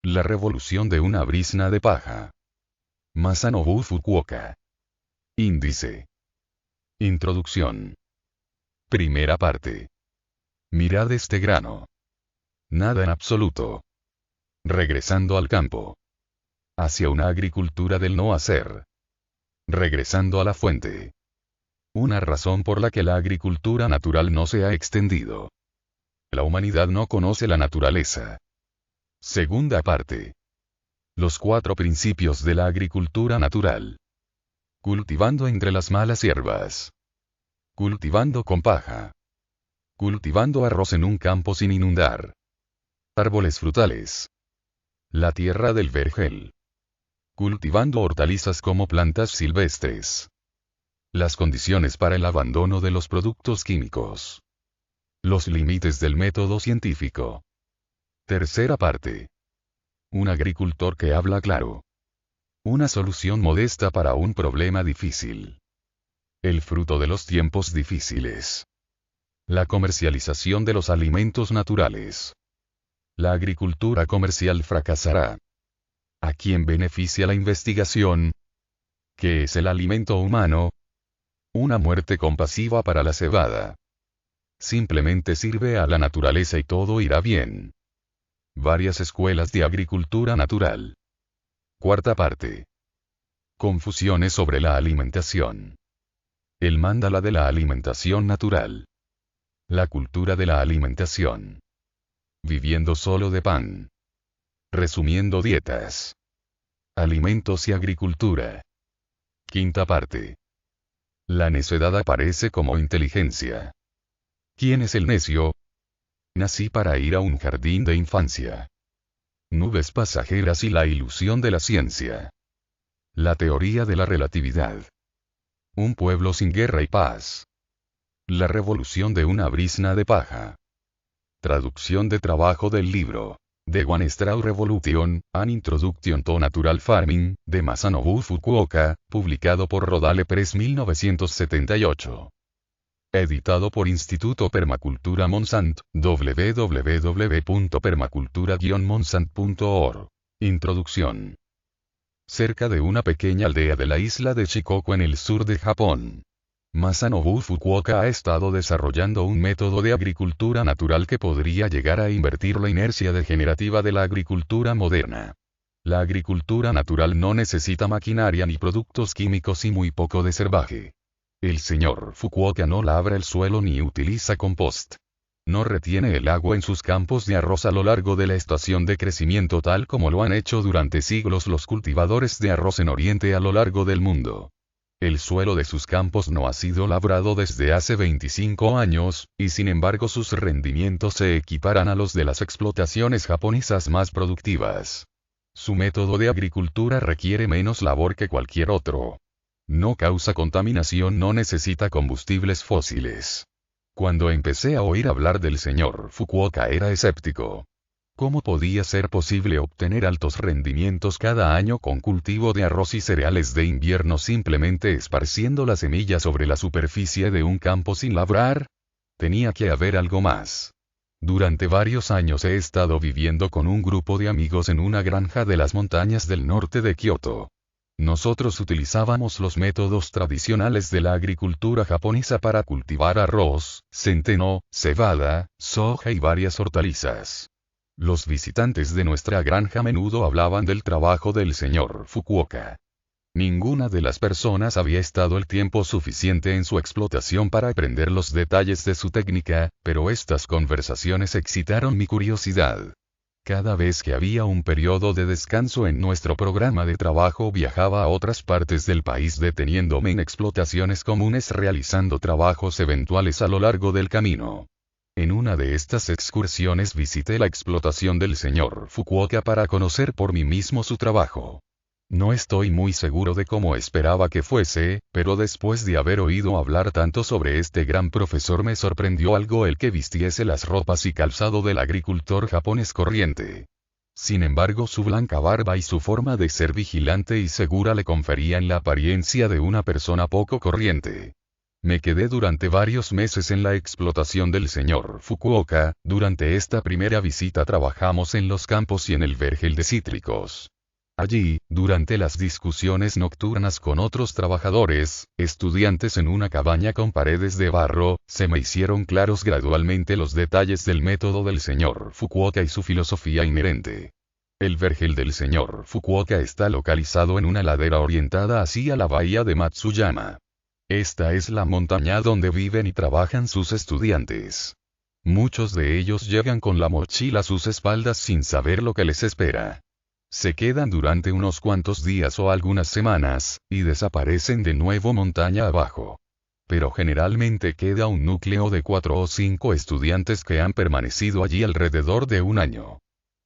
La revolución de una brizna de paja. Masanobu Fukuoka. Índice. Introducción. Primera parte. Mirad este grano. Nada en absoluto. Regresando al campo. Hacia una agricultura del no hacer. Regresando a la fuente. Una razón por la que la agricultura natural no se ha extendido. La humanidad no conoce la naturaleza. Segunda parte. Los 4 principios de la agricultura natural. Cultivando entre las malas hierbas. Cultivando con paja. Cultivando arroz en un campo sin inundar. Árboles frutales. La tierra del vergel. Cultivando hortalizas como plantas silvestres. Las condiciones para el abandono de los productos químicos. Los límites del método científico. Tercera parte. Un agricultor que habla claro. Una solución modesta para un problema difícil. El fruto de los tiempos difíciles. La comercialización de los alimentos naturales. La agricultura comercial fracasará. ¿A quién beneficia la investigación? ¿Qué es el alimento humano? Una muerte compasiva para la cebada. Simplemente sirve a la naturaleza y todo irá bien. Varias escuelas de agricultura natural. Cuarta parte. Confusiones sobre la alimentación. El mandala de la alimentación natural. La cultura de la alimentación. Viviendo solo de pan. Resumiendo dietas. Alimentos y agricultura. Quinta parte. La necedad aparece como inteligencia. ¿Quién es el necio? Nací para ir a un jardín de infancia. Nubes pasajeras y la ilusión de la ciencia. La teoría de la relatividad. Un pueblo sin guerra y paz. La revolución de una brizna de paja. Traducción de trabajo del libro. The One Straw Revolution, An Introduction to Natural Farming, de Masanobu Fukuoka, publicado por Rodale Press 1978. Editado por Instituto Permacultura Monsant, www.permacultura-monsant.org. Introducción. Cerca de una pequeña aldea de la isla de Shikoku en el sur de Japón. Masanobu Fukuoka ha estado desarrollando un método de agricultura natural que podría llegar a invertir la inercia degenerativa de la agricultura moderna. La agricultura natural no necesita maquinaria ni productos químicos y muy poco de cervaje. El señor Fukuoka no labra el suelo ni utiliza compost. No retiene el agua en sus campos de arroz a lo largo de la estación de crecimiento tal como lo han hecho durante siglos los cultivadores de arroz en Oriente a lo largo del mundo. El suelo de sus campos no ha sido labrado desde hace 25 años, y sin embargo sus rendimientos se equiparan a los de las explotaciones japonesas más productivas. Su método de agricultura requiere menos labor que cualquier otro. No causa contaminación, no necesita combustibles fósiles. Cuando empecé a oír hablar del señor Fukuoka era escéptico. ¿Cómo podía ser posible obtener altos rendimientos cada año con cultivo de arroz y cereales de invierno simplemente esparciendo las semillas sobre la superficie de un campo sin labrar? Tenía que haber algo más. Durante varios años he estado viviendo con un grupo de amigos en una granja de las montañas del norte de Kioto. Nosotros utilizábamos los métodos tradicionales de la agricultura japonesa para cultivar arroz, centeno, cebada, soja y varias hortalizas. Los visitantes de nuestra granja a menudo hablaban del trabajo del señor Fukuoka. Ninguna de las personas había estado el tiempo suficiente en su explotación para aprender los detalles de su técnica, pero estas conversaciones excitaron mi curiosidad. Cada vez que había un periodo de descanso en nuestro programa de trabajo viajaba a otras partes del país deteniéndome en explotaciones comunes realizando trabajos eventuales a lo largo del camino. En una de estas excursiones visité la explotación del señor Fukuoka para conocer por mí mismo su trabajo. No estoy muy seguro de cómo esperaba que fuese, pero después de haber oído hablar tanto sobre este gran profesor me sorprendió algo el que vistiese las ropas y calzado del agricultor japonés corriente. Sin embargo, su blanca barba y su forma de ser vigilante y segura le conferían la apariencia de una persona poco corriente. Me quedé durante varios meses en la explotación del señor Fukuoka. Durante esta primera visita trabajamos en los campos y en el vergel de cítricos. Allí, durante las discusiones nocturnas con otros trabajadores, estudiantes en una cabaña con paredes de barro, se me hicieron claros gradualmente los detalles del método del señor Fukuoka y su filosofía inherente. El vergel del señor Fukuoka está localizado en una ladera orientada hacia la bahía de Matsuyama. Esta es la montaña donde viven y trabajan sus estudiantes. Muchos de ellos llegan con la mochila a sus espaldas sin saber lo que les espera. Se quedan durante unos cuantos días o algunas semanas, y desaparecen de nuevo montaña abajo. Pero generalmente queda un núcleo de 4 o 5 estudiantes que han permanecido allí alrededor de un año.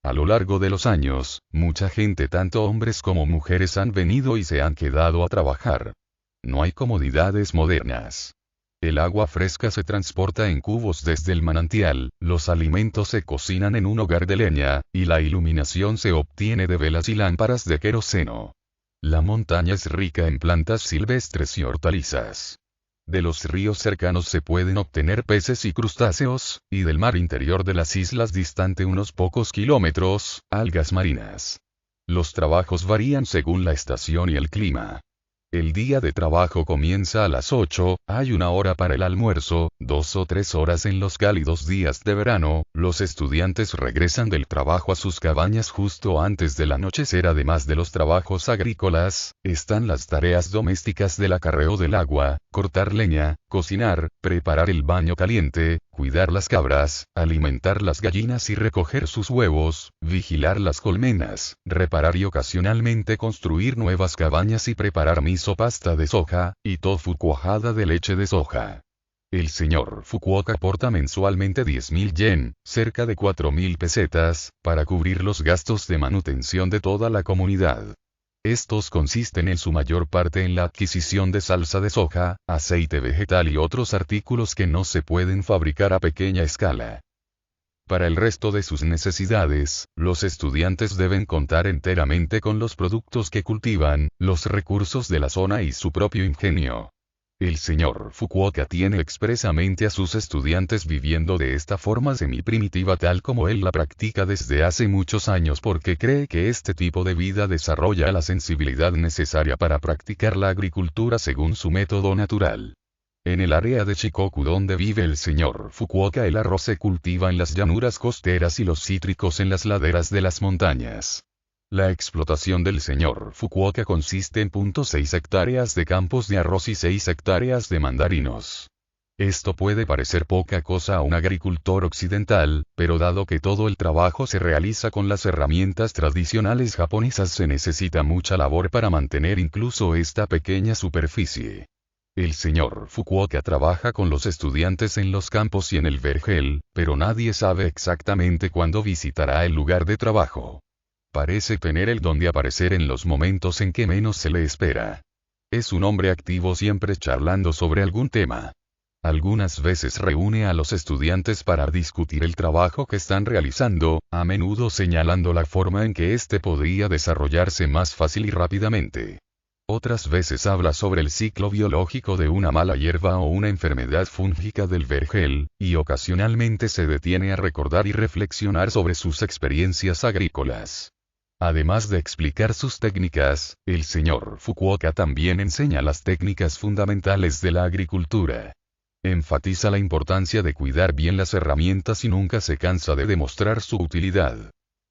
A lo largo de los años, mucha gente, tanto hombres como mujeres, han venido y se han quedado a trabajar. No hay comodidades modernas. El agua fresca se transporta en cubos desde el manantial, los alimentos se cocinan en un hogar de leña, y la iluminación se obtiene de velas y lámparas de queroseno. La montaña es rica en plantas silvestres y hortalizas. De los ríos cercanos se pueden obtener peces y crustáceos, y del mar interior de las islas distante unos pocos kilómetros, algas marinas. Los trabajos varían según la estación y el clima. El día de trabajo comienza a las 8, hay una hora para el almuerzo, 2 o 3 horas en los cálidos días de verano, los estudiantes regresan del trabajo a sus cabañas justo antes del anochecer. Además de los trabajos agrícolas, están las tareas domésticas del acarreo del agua, cortar leña, cocinar, preparar el baño caliente, cuidar las cabras, alimentar las gallinas y recoger sus huevos, vigilar las colmenas, reparar y ocasionalmente construir nuevas cabañas y preparar miso, pasta de soja, y tofu, cuajada de leche de soja. El señor Fukuoka aporta mensualmente 10.000 yen, cerca de 4.000 pesetas, para cubrir los gastos de manutención de toda la comunidad. Estos consisten en su mayor parte en la adquisición de salsa de soja, aceite vegetal y otros artículos que no se pueden fabricar a pequeña escala. Para el resto de sus necesidades, los estudiantes deben contar enteramente con los productos que cultivan, los recursos de la zona y su propio ingenio. El señor Fukuoka tiene expresamente a sus estudiantes viviendo de esta forma semi-primitiva tal como él la practica desde hace muchos años, porque cree que este tipo de vida desarrolla la sensibilidad necesaria para practicar la agricultura según su método natural. En el área de Shikoku donde vive el señor Fukuoka, el arroz se cultiva en las llanuras costeras y los cítricos en las laderas de las montañas. La explotación del señor Fukuoka consiste en 0.6 hectáreas de campos de arroz y 6 hectáreas de mandarinos. Esto puede parecer poca cosa a un agricultor occidental, pero dado que todo el trabajo se realiza con las herramientas tradicionales japonesas, se necesita mucha labor para mantener incluso esta pequeña superficie. El señor Fukuoka trabaja con los estudiantes en los campos y en el vergel, pero nadie sabe exactamente cuándo visitará el lugar de trabajo. Parece tener el don de aparecer en los momentos en que menos se le espera. Es un hombre activo, siempre charlando sobre algún tema. Algunas veces reúne a los estudiantes para discutir el trabajo que están realizando, a menudo señalando la forma en que éste podría desarrollarse más fácil y rápidamente. Otras veces habla sobre el ciclo biológico de una mala hierba o una enfermedad fúngica del vergel, y ocasionalmente se detiene a recordar y reflexionar sobre sus experiencias agrícolas. Además de explicar sus técnicas, el señor Fukuoka también enseña las técnicas fundamentales de la agricultura. Enfatiza la importancia de cuidar bien las herramientas y nunca se cansa de demostrar su utilidad.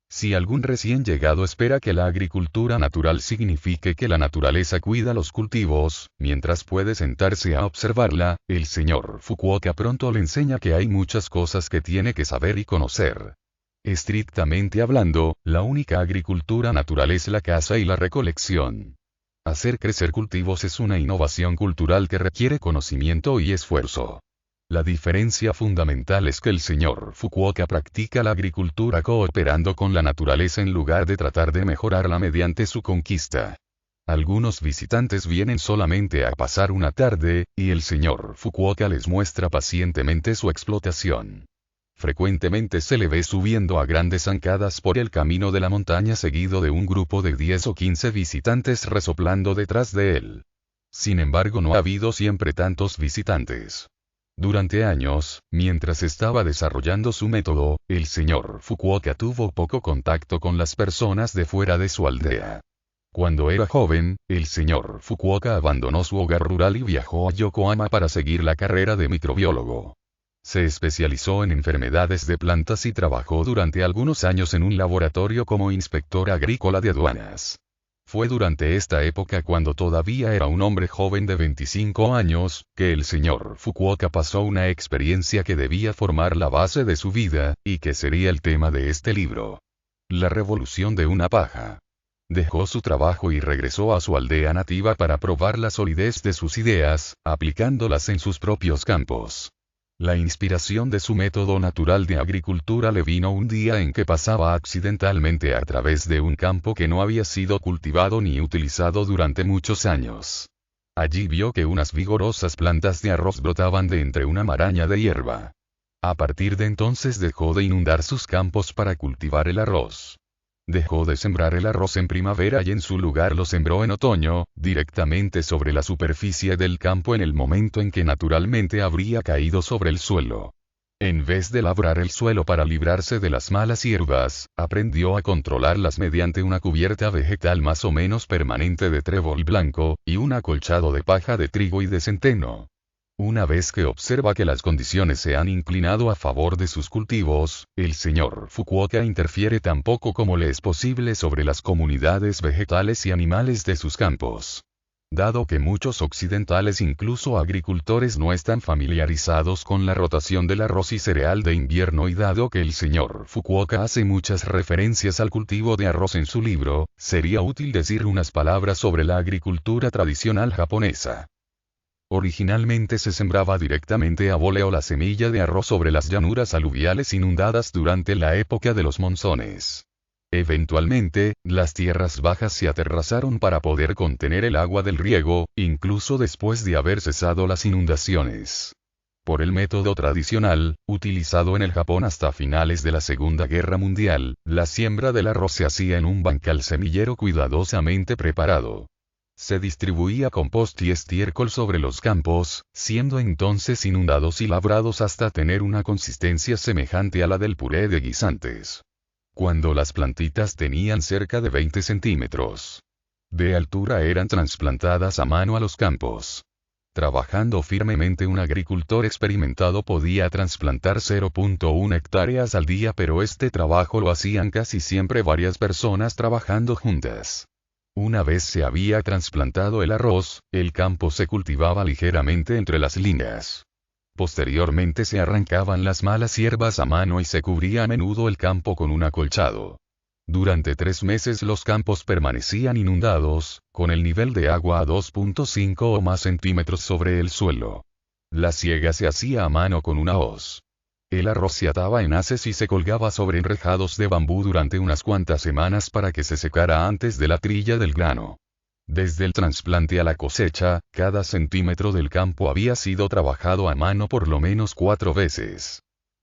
Si algún recién llegado espera que la agricultura natural signifique que la naturaleza cuida los cultivos, mientras puede sentarse a observarla, el señor Fukuoka pronto le enseña que hay muchas cosas que tiene que saber y conocer. Estrictamente hablando, la única agricultura natural es la caza y la recolección. Hacer crecer cultivos es una innovación cultural que requiere conocimiento y esfuerzo. La diferencia fundamental es que el señor Fukuoka practica la agricultura cooperando con la naturaleza en lugar de tratar de mejorarla mediante su conquista. Algunos visitantes vienen solamente a pasar una tarde, y el señor Fukuoka les muestra pacientemente su explotación. Frecuentemente se le ve subiendo a grandes zancadas por el camino de la montaña seguido de un grupo de 10 o 15 visitantes resoplando detrás de él. Sin embargo, no ha habido siempre tantos visitantes. Durante años, mientras estaba desarrollando su método, el señor Fukuoka tuvo poco contacto con las personas de fuera de su aldea. Cuando era joven, el señor Fukuoka abandonó su hogar rural y viajó a Yokohama para seguir la carrera de microbiólogo. Se especializó en enfermedades de plantas y trabajó durante algunos años en un laboratorio como inspector agrícola de aduanas. Fue durante esta época, cuando todavía era un hombre joven de 25 años, que el señor Fukuoka pasó una experiencia que debía formar la base de su vida, y que sería el tema de este libro. La revolución de una paja. Dejó su trabajo y regresó a su aldea nativa para probar la solidez de sus ideas, aplicándolas en sus propios campos. La inspiración de su método natural de agricultura le vino un día en que pasaba accidentalmente a través de un campo que no había sido cultivado ni utilizado durante muchos años. Allí vio que unas vigorosas plantas de arroz brotaban de entre una maraña de hierba. A partir de entonces dejó de inundar sus campos para cultivar el arroz. Dejó de sembrar el arroz en primavera y en su lugar lo sembró en otoño, directamente sobre la superficie del campo en el momento en que naturalmente habría caído sobre el suelo. En vez de labrar el suelo para librarse de las malas hierbas, aprendió a controlarlas mediante una cubierta vegetal más o menos permanente de trébol blanco, y un acolchado de paja de trigo y de centeno. Una vez que observa que las condiciones se han inclinado a favor de sus cultivos, el señor Fukuoka interfiere tan poco como le es posible sobre las comunidades vegetales y animales de sus campos. Dado que muchos occidentales, incluso agricultores, no están familiarizados con la rotación del arroz y cereal de invierno, y dado que el señor Fukuoka hace muchas referencias al cultivo de arroz en su libro, sería útil decir unas palabras sobre la agricultura tradicional japonesa. Originalmente se sembraba directamente a vóleo la semilla de arroz sobre las llanuras aluviales inundadas durante la época de los monzones. Eventualmente, las tierras bajas se aterrazaron para poder contener el agua del riego, incluso después de haber cesado las inundaciones. Por el método tradicional, utilizado en el Japón hasta finales de la Segunda Guerra Mundial, la siembra del arroz se hacía en un bancal semillero cuidadosamente preparado. Se distribuía compost y estiércol sobre los campos, siendo entonces inundados y labrados hasta tener una consistencia semejante a la del puré de guisantes. Cuando las plantitas tenían cerca de 20 centímetros de altura, eran trasplantadas a mano a los campos. Trabajando firmemente, un agricultor experimentado podía trasplantar 0.1 hectáreas al día, pero este trabajo lo hacían casi siempre varias personas trabajando juntas. Una vez se había trasplantado el arroz, el campo se cultivaba ligeramente entre las líneas. Posteriormente se arrancaban las malas hierbas a mano y se cubría a menudo el campo con un acolchado. Durante 3 meses los campos permanecían inundados, con el nivel de agua a 2.5 o más centímetros sobre el suelo. La siega se hacía a mano con una hoz. El arroz se ataba en haces y se colgaba sobre enrejados de bambú durante unas cuantas semanas para que se secara antes de la trilla del grano. Desde el trasplante a la cosecha, cada centímetro del campo había sido trabajado a mano por lo menos 4 veces.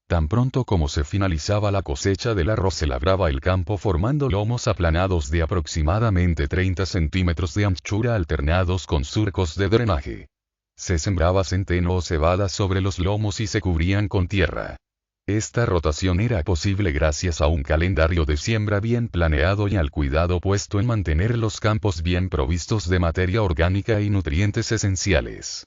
Tan pronto como se finalizaba la cosecha del arroz, se labraba el campo formando lomos aplanados de aproximadamente 30 centímetros de anchura alternados con surcos de drenaje. Se sembraba centeno o cebada sobre los lomos y se cubrían con tierra. Esta rotación era posible gracias a un calendario de siembra bien planeado y al cuidado puesto en mantener los campos bien provistos de materia orgánica y nutrientes esenciales.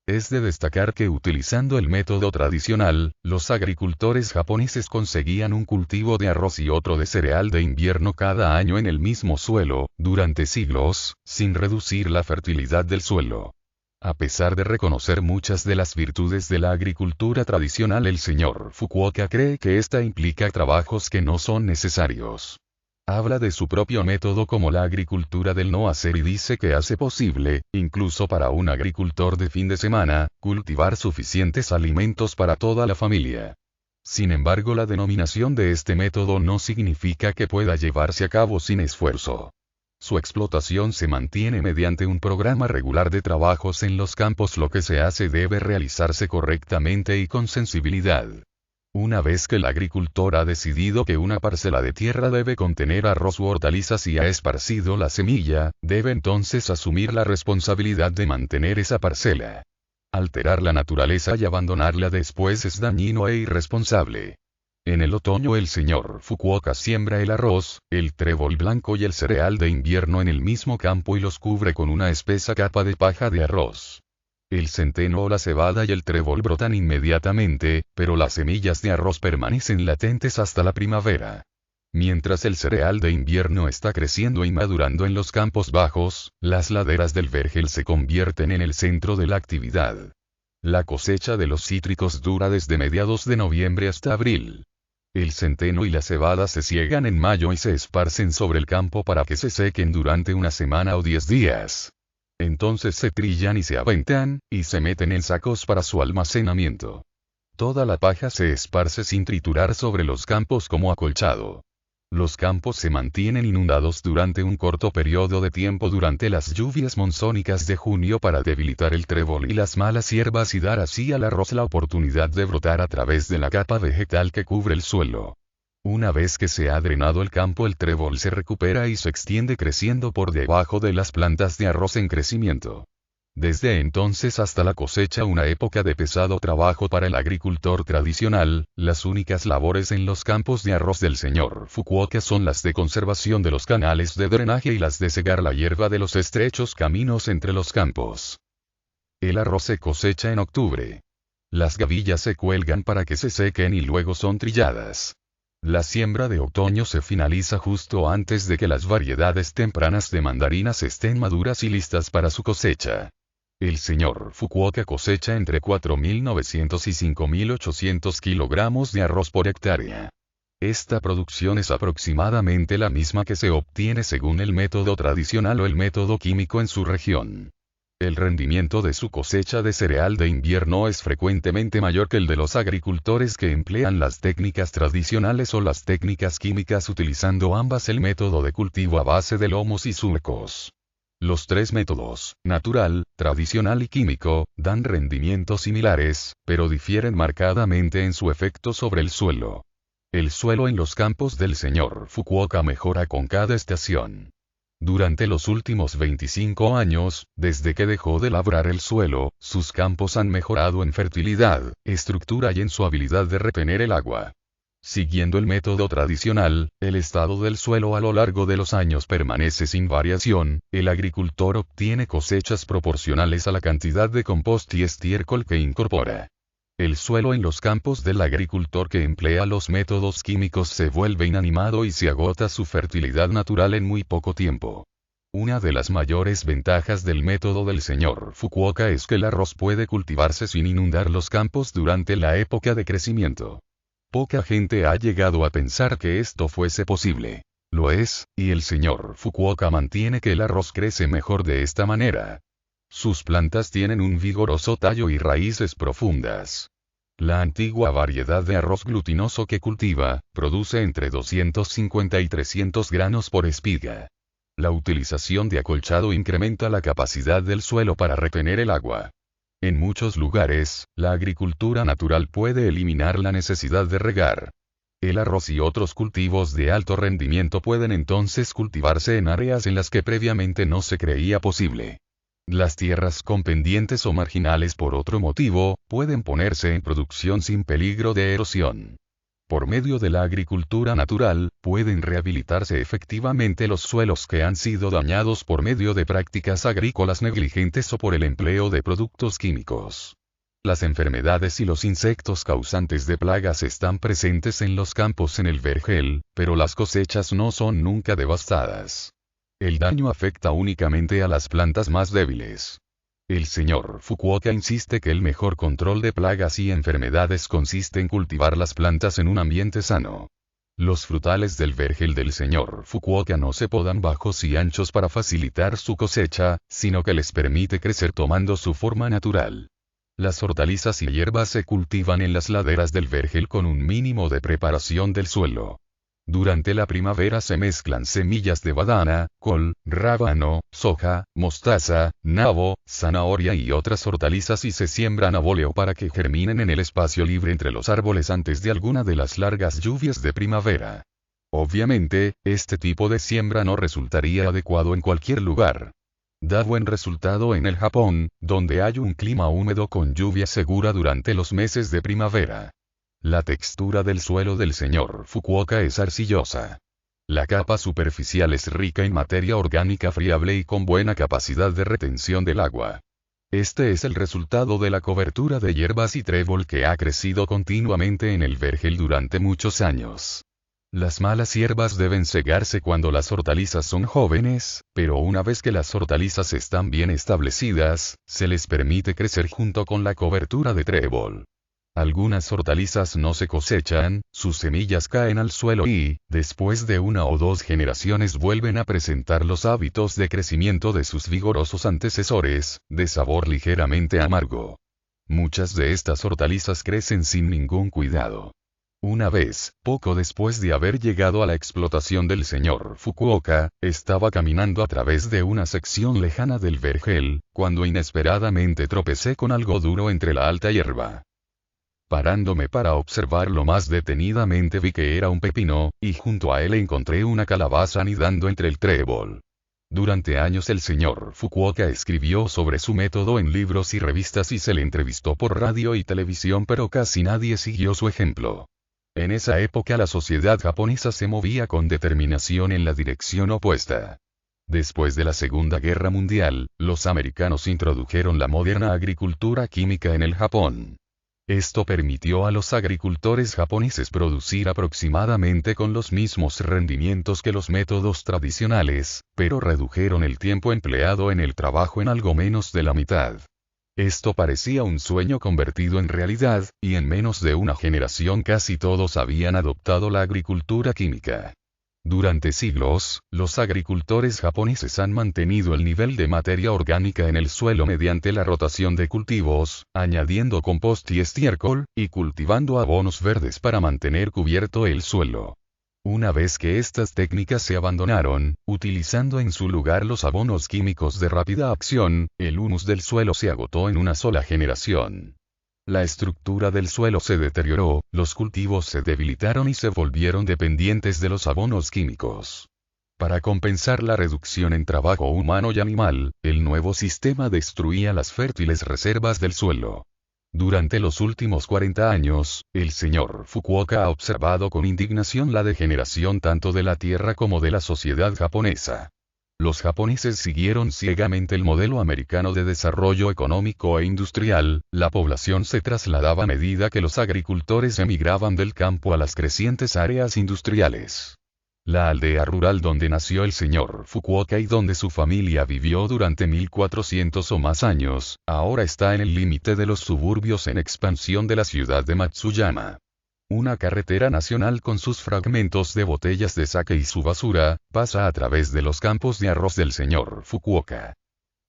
Es de destacar que, utilizando el método tradicional, los agricultores japoneses conseguían un cultivo de arroz y otro de cereal de invierno cada año en el mismo suelo, durante siglos, sin reducir la fertilidad del suelo. A pesar de reconocer muchas de las virtudes de la agricultura tradicional, el señor Fukuoka cree que esta implica trabajos que no son necesarios. Habla de su propio método como la agricultura del no hacer y dice que hace posible, incluso para un agricultor de fin de semana, cultivar suficientes alimentos para toda la familia. Sin embargo, la denominación de este método no significa que pueda llevarse a cabo sin esfuerzo. Su explotación se mantiene mediante un programa regular de trabajos en los campos. Lo que se hace debe realizarse correctamente y con sensibilidad. Una vez que el agricultor ha decidido que una parcela de tierra debe contener arroz u hortalizas y ha esparcido la semilla, debe entonces asumir la responsabilidad de mantener esa parcela. Alterar la naturaleza y abandonarla después es dañino e irresponsable. En el otoño el señor Fukuoka siembra el arroz, el trébol blanco y el cereal de invierno en el mismo campo y los cubre con una espesa capa de paja de arroz. El centeno o la cebada y el trébol brotan inmediatamente, pero las semillas de arroz permanecen latentes hasta la primavera. Mientras el cereal de invierno está creciendo y madurando en los campos bajos, las laderas del vergel se convierten en el centro de la actividad. La cosecha de los cítricos dura desde mediados de noviembre hasta abril. El centeno y la cebada se siegan en mayo y se esparcen sobre el campo para que se sequen durante una semana o 10 días. Entonces se trillan y se aventan, y se meten en sacos para su almacenamiento. Toda la paja se esparce sin triturar sobre los campos como acolchado. Los campos se mantienen inundados durante un corto periodo de tiempo durante las lluvias monzónicas de junio para debilitar el trébol y las malas hierbas y dar así al arroz la oportunidad de brotar a través de la capa vegetal que cubre el suelo. Una vez que se ha drenado el campo, el trébol se recupera y se extiende creciendo por debajo de las plantas de arroz en crecimiento. Desde entonces hasta la cosecha, una época de pesado trabajo para el agricultor tradicional, las únicas labores en los campos de arroz del señor Fukuoka son las de conservación de los canales de drenaje y las de secar la hierba de los estrechos caminos entre los campos. El arroz se cosecha en octubre. Las gavillas se cuelgan para que se sequen y luego son trilladas. La siembra de otoño se finaliza justo antes de que las variedades tempranas de mandarinas estén maduras y listas para su cosecha. El señor Fukuoka cosecha entre 4.900 y 5.800 kilogramos de arroz por hectárea. Esta producción es aproximadamente la misma que se obtiene según el método tradicional o el método químico en su región. El rendimiento de su cosecha de cereal de invierno es frecuentemente mayor que el de los agricultores que emplean las técnicas tradicionales o las técnicas químicas, utilizando ambas el método de cultivo a base de lomos y surcos. Los tres métodos, natural, tradicional y químico, dan rendimientos similares, pero difieren marcadamente en su efecto sobre el suelo. El suelo en los campos del señor Fukuoka mejora con cada estación. Durante los últimos 25 años, desde que dejó de labrar el suelo, sus campos han mejorado en fertilidad, estructura y en su habilidad de retener el agua. Siguiendo el método tradicional, el estado del suelo a lo largo de los años permanece sin variación, el agricultor obtiene cosechas proporcionales a la cantidad de compost y estiércol que incorpora. El suelo en los campos del agricultor que emplea los métodos químicos se vuelve inanimado y se agota su fertilidad natural en muy poco tiempo. Una de las mayores ventajas del método del señor Fukuoka es que el arroz puede cultivarse sin inundar los campos durante la época de crecimiento. Poca gente ha llegado a pensar que esto fuese posible. Lo es, y el señor Fukuoka mantiene que el arroz crece mejor de esta manera. Sus plantas tienen un vigoroso tallo y raíces profundas. La antigua variedad de arroz glutinoso que cultiva, produce entre 250 y 300 granos por espiga. La utilización de acolchado incrementa la capacidad del suelo para retener el agua. En muchos lugares, la agricultura natural puede eliminar la necesidad de regar. El arroz y otros cultivos de alto rendimiento pueden entonces cultivarse en áreas en las que previamente no se creía posible. Las tierras con pendientes o marginales por otro motivo, pueden ponerse en producción sin peligro de erosión. Por medio de la agricultura natural, pueden rehabilitarse efectivamente los suelos que han sido dañados por medio de prácticas agrícolas negligentes o por el empleo de productos químicos. Las enfermedades y los insectos causantes de plagas están presentes en los campos en el vergel, pero las cosechas no son nunca devastadas. El daño afecta únicamente a las plantas más débiles. El señor Fukuoka insiste que el mejor control de plagas y enfermedades consiste en cultivar las plantas en un ambiente sano. Los frutales del vergel del señor Fukuoka no se podan bajos y anchos para facilitar su cosecha, sino que les permite crecer tomando su forma natural. Las hortalizas y hierbas se cultivan en las laderas del vergel con un mínimo de preparación del suelo. Durante la primavera se mezclan semillas de badana, col, rábano, soja, mostaza, nabo, zanahoria y otras hortalizas y se siembran a vóleo para que germinen en el espacio libre entre los árboles antes de alguna de las largas lluvias de primavera. Obviamente, este tipo de siembra no resultaría adecuado en cualquier lugar. Da buen resultado en el Japón, donde hay un clima húmedo con lluvia segura durante los meses de primavera. La textura del suelo del señor Fukuoka es arcillosa. La capa superficial es rica en materia orgánica friable y con buena capacidad de retención del agua. Este es el resultado de la cobertura de hierbas y trébol que ha crecido continuamente en el vergel durante muchos años. Las malas hierbas deben cegarse cuando las hortalizas son jóvenes, pero una vez que las hortalizas están bien establecidas, se les permite crecer junto con la cobertura de trébol. Algunas hortalizas no se cosechan, sus semillas caen al suelo y, después de 1 o 2 generaciones vuelven a presentar los hábitos de crecimiento de sus vigorosos antecesores, de sabor ligeramente amargo. Muchas de estas hortalizas crecen sin ningún cuidado. Una vez, poco después de haber llegado a la explotación del señor Fukuoka, estaba caminando a través de una sección lejana del vergel, cuando inesperadamente tropecé con algo duro entre la alta hierba. Parándome para observarlo más detenidamente vi que era un pepino, y junto a él encontré una calabaza anidando entre el trébol. Durante años el señor Fukuoka escribió sobre su método en libros y revistas y se le entrevistó por radio y televisión, pero casi nadie siguió su ejemplo. En esa época la sociedad japonesa se movía con determinación en la dirección opuesta. Después de la Segunda Guerra Mundial, los americanos introdujeron la moderna agricultura química en el Japón. Esto permitió a los agricultores japoneses producir aproximadamente con los mismos rendimientos que los métodos tradicionales, pero redujeron el tiempo empleado en el trabajo en algo menos de la mitad. Esto parecía un sueño convertido en realidad, y en menos de una generación casi todos habían adoptado la agricultura química. Durante siglos, los agricultores japoneses han mantenido el nivel de materia orgánica en el suelo mediante la rotación de cultivos, añadiendo compost y estiércol, y cultivando abonos verdes para mantener cubierto el suelo. Una vez que estas técnicas se abandonaron, utilizando en su lugar los abonos químicos de rápida acción, el humus del suelo se agotó en una sola generación. La estructura del suelo se deterioró, los cultivos se debilitaron y se volvieron dependientes de los abonos químicos. Para compensar la reducción en trabajo humano y animal, el nuevo sistema destruía las fértiles reservas del suelo. Durante los últimos 40 años, el señor Fukuoka ha observado con indignación la degeneración tanto de la tierra como de la sociedad japonesa. Los japoneses siguieron ciegamente el modelo americano de desarrollo económico e industrial, la población se trasladaba a medida que los agricultores emigraban del campo a las crecientes áreas industriales. La aldea rural donde nació el señor Fukuoka y donde su familia vivió durante 1400 o más años, ahora está en el límite de los suburbios en expansión de la ciudad de Matsuyama. Una carretera nacional con sus fragmentos de botellas de sake y su basura, pasa a través de los campos de arroz del señor Fukuoka.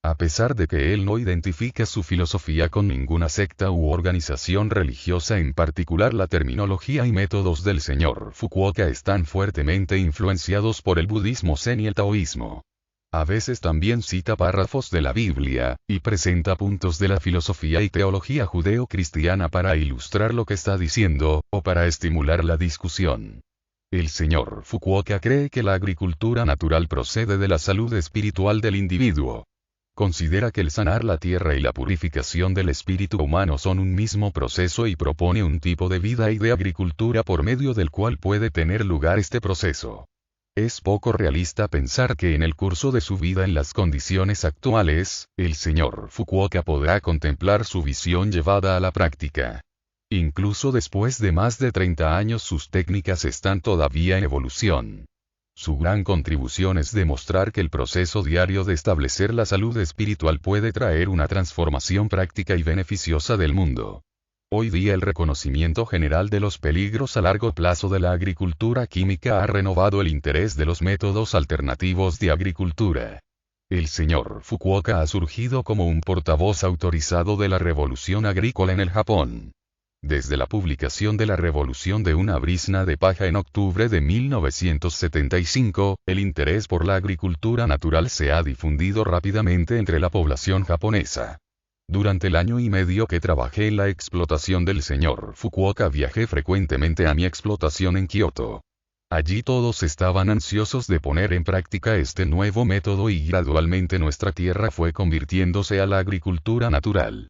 A pesar de que él no identifica su filosofía con ninguna secta u organización religiosa en particular, la terminología y métodos del señor Fukuoka están fuertemente influenciados por el budismo zen y el taoísmo. A veces también cita párrafos de la Biblia, y presenta puntos de la filosofía y teología judeo-cristiana para ilustrar lo que está diciendo, o para estimular la discusión. El señor Fukuoka cree que la agricultura natural procede de la salud espiritual del individuo. Considera que el sanar la tierra y la purificación del espíritu humano son un mismo proceso y propone un tipo de vida y de agricultura por medio del cual puede tener lugar este proceso. Es poco realista pensar que en el curso de su vida en las condiciones actuales, el señor Fukuoka podrá contemplar su visión llevada a la práctica. Incluso después de más de 30 años sus técnicas están todavía en evolución. Su gran contribución es demostrar que el proceso diario de establecer la salud espiritual puede traer una transformación práctica y beneficiosa del mundo. Hoy día el reconocimiento general de los peligros a largo plazo de la agricultura química ha renovado el interés de los métodos alternativos de agricultura. El señor Fukuoka ha surgido como un portavoz autorizado de la revolución agrícola en el Japón. Desde la publicación de la Revolución de una brizna de paja en octubre de 1975, el interés por la agricultura natural se ha difundido rápidamente entre la población japonesa. Durante el año y medio que trabajé en la explotación del señor Fukuoka viajé frecuentemente a mi explotación en Kioto. Allí todos estaban ansiosos de poner en práctica este nuevo método y gradualmente nuestra tierra fue convirtiéndose a la agricultura natural.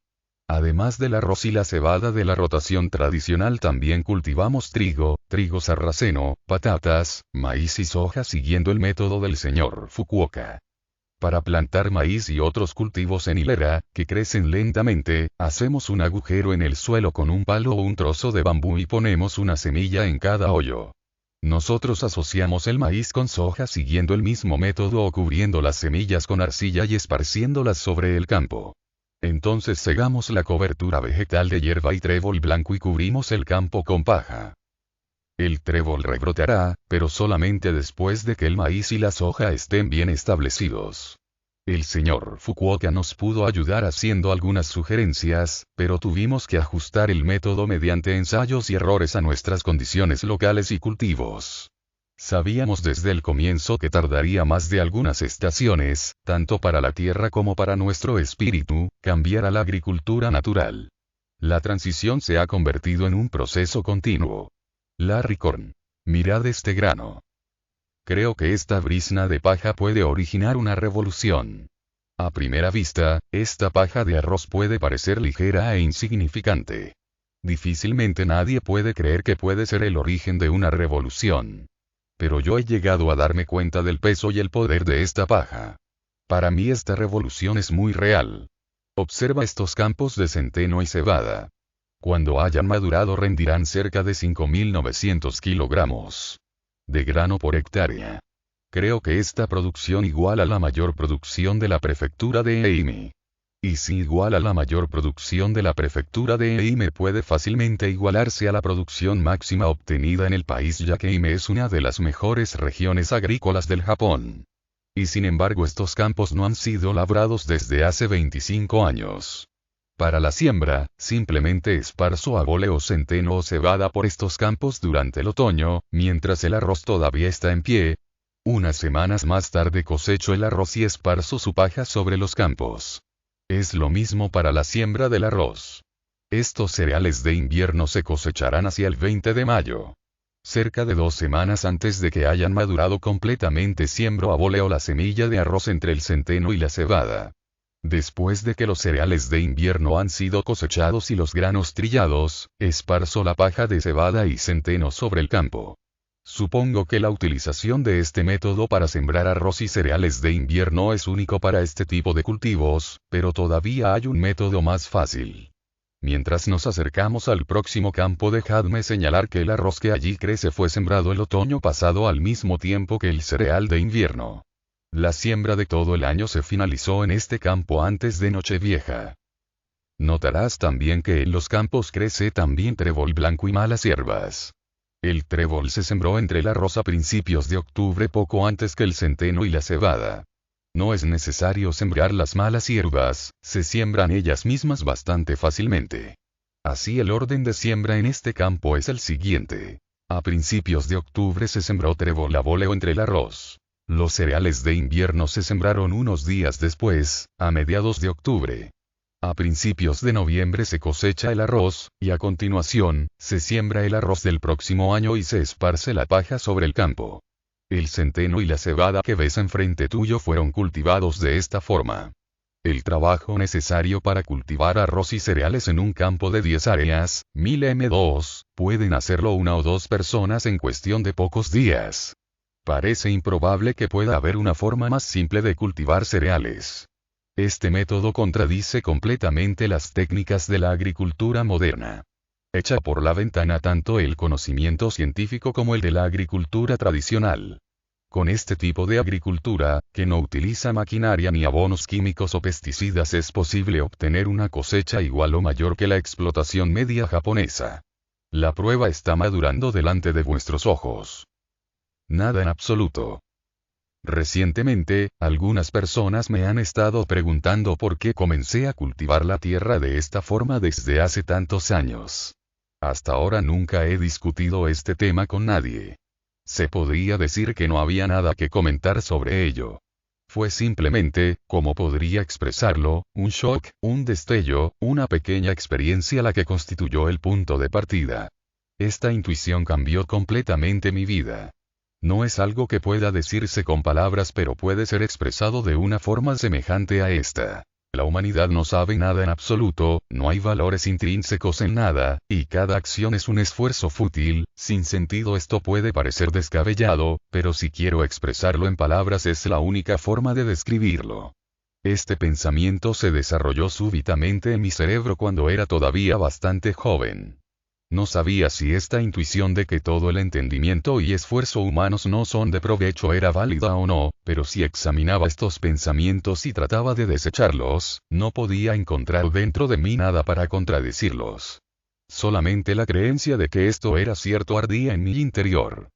Además del arroz y la cebada de la rotación tradicional también cultivamos trigo sarraceno, patatas, maíz y soja siguiendo el método del señor Fukuoka. Para plantar maíz y otros cultivos en hilera, que crecen lentamente, hacemos un agujero en el suelo con un palo o un trozo de bambú y ponemos una semilla en cada hoyo. Nosotros asociamos el maíz con soja siguiendo el mismo método o cubriendo las semillas con arcilla y esparciéndolas sobre el campo. Entonces segamos la cobertura vegetal de hierba y trébol blanco y cubrimos el campo con paja. El trébol rebrotará, pero solamente después de que el maíz y la soja estén bien establecidos. El señor Fukuoka nos pudo ayudar haciendo algunas sugerencias, pero tuvimos que ajustar el método mediante ensayos y errores a nuestras condiciones locales y cultivos. Sabíamos desde el comienzo que tardaría más de algunas estaciones, tanto para la tierra como para nuestro espíritu, cambiar a la agricultura natural. La transición se ha convertido en un proceso continuo. Larry Korn. Mirad este grano. Creo que esta brizna de paja puede originar una revolución. A primera vista, esta paja de arroz puede parecer ligera e insignificante. Difícilmente nadie puede creer que puede ser el origen de una revolución. Pero yo he llegado a darme cuenta del peso y el poder de esta paja. Para mí esta revolución es muy real. Observa estos campos de centeno y cebada. Cuando hayan madurado rendirán cerca de 5.900 kilogramos de grano por hectárea. Creo que esta producción iguala la mayor producción de la prefectura de Ehime. Y si iguala la mayor producción de la prefectura de Ehime puede fácilmente igualarse a la producción máxima obtenida en el país ya que Ehime es una de las mejores regiones agrícolas del Japón. Y sin embargo estos campos no han sido labrados desde hace 25 años. Para la siembra, simplemente esparzo abole o centeno o cebada por estos campos durante el otoño, mientras el arroz todavía está en pie. Unas semanas más tarde cosecho el arroz y esparzo su paja sobre los campos. Es lo mismo para la siembra del arroz. Estos cereales de invierno se cosecharán hacia el 20 de mayo. Cerca de 2 semanas antes de que hayan madurado completamente siembro abole o la semilla de arroz entre el centeno y la cebada. Después de que los cereales de invierno han sido cosechados y los granos trillados, esparzo la paja de cebada y centeno sobre el campo. Supongo que la utilización de este método para sembrar arroz y cereales de invierno es único para este tipo de cultivos, pero todavía hay un método más fácil. Mientras nos acercamos al próximo campo dejadme señalar que el arroz que allí crece fue sembrado el otoño pasado al mismo tiempo que el cereal de invierno. La siembra de todo el año se finalizó en este campo antes de Nochevieja. Notarás también que en los campos crece también trébol blanco y malas hierbas. El trébol se sembró entre el arroz a principios de octubre poco antes que el centeno y la cebada. No es necesario sembrar las malas hierbas, se siembran ellas mismas bastante fácilmente. Así el orden de siembra en este campo es el siguiente. A principios de octubre se sembró trébol abóleo entre el arroz. Los cereales de invierno se sembraron unos días después, a mediados de octubre. A principios de noviembre se cosecha el arroz, y a continuación, se siembra el arroz del próximo año y se esparce la paja sobre el campo. El centeno y la cebada que ves enfrente tuyo fueron cultivados de esta forma. El trabajo necesario para cultivar arroz y cereales en un campo de 10 áreas, 1000 m2, pueden hacerlo 1 o 2 personas en cuestión de pocos días. Parece improbable que pueda haber una forma más simple de cultivar cereales. Este método contradice completamente las técnicas de la agricultura moderna. Echa por la ventana tanto el conocimiento científico como el de la agricultura tradicional. Con este tipo de agricultura, que no utiliza maquinaria ni abonos químicos o pesticidas, es posible obtener una cosecha igual o mayor que la explotación media japonesa. La prueba está madurando delante de vuestros ojos. Nada en absoluto. Recientemente, algunas personas me han estado preguntando por qué comencé a cultivar la tierra de esta forma desde hace tantos años. Hasta ahora nunca he discutido este tema con nadie. Se podría decir que no había nada que comentar sobre ello. Fue simplemente, como podría expresarlo, un shock, un destello, una pequeña experiencia la que constituyó el punto de partida. Esta intuición cambió completamente mi vida. No es algo que pueda decirse con palabras, pero puede ser expresado de una forma semejante a esta. La humanidad no sabe nada en absoluto, no hay valores intrínsecos en nada, y cada acción es un esfuerzo fútil, sin sentido. Esto puede parecer descabellado, pero si quiero expresarlo en palabras es la única forma de describirlo. Este pensamiento se desarrolló súbitamente en mi cerebro cuando era todavía bastante joven. No sabía si esta intuición de que todo el entendimiento y esfuerzo humanos no son de provecho era válida o no, pero si examinaba estos pensamientos y trataba de desecharlos, no podía encontrar dentro de mí nada para contradecirlos. Solamente la creencia de que esto era cierto ardía en mi interior.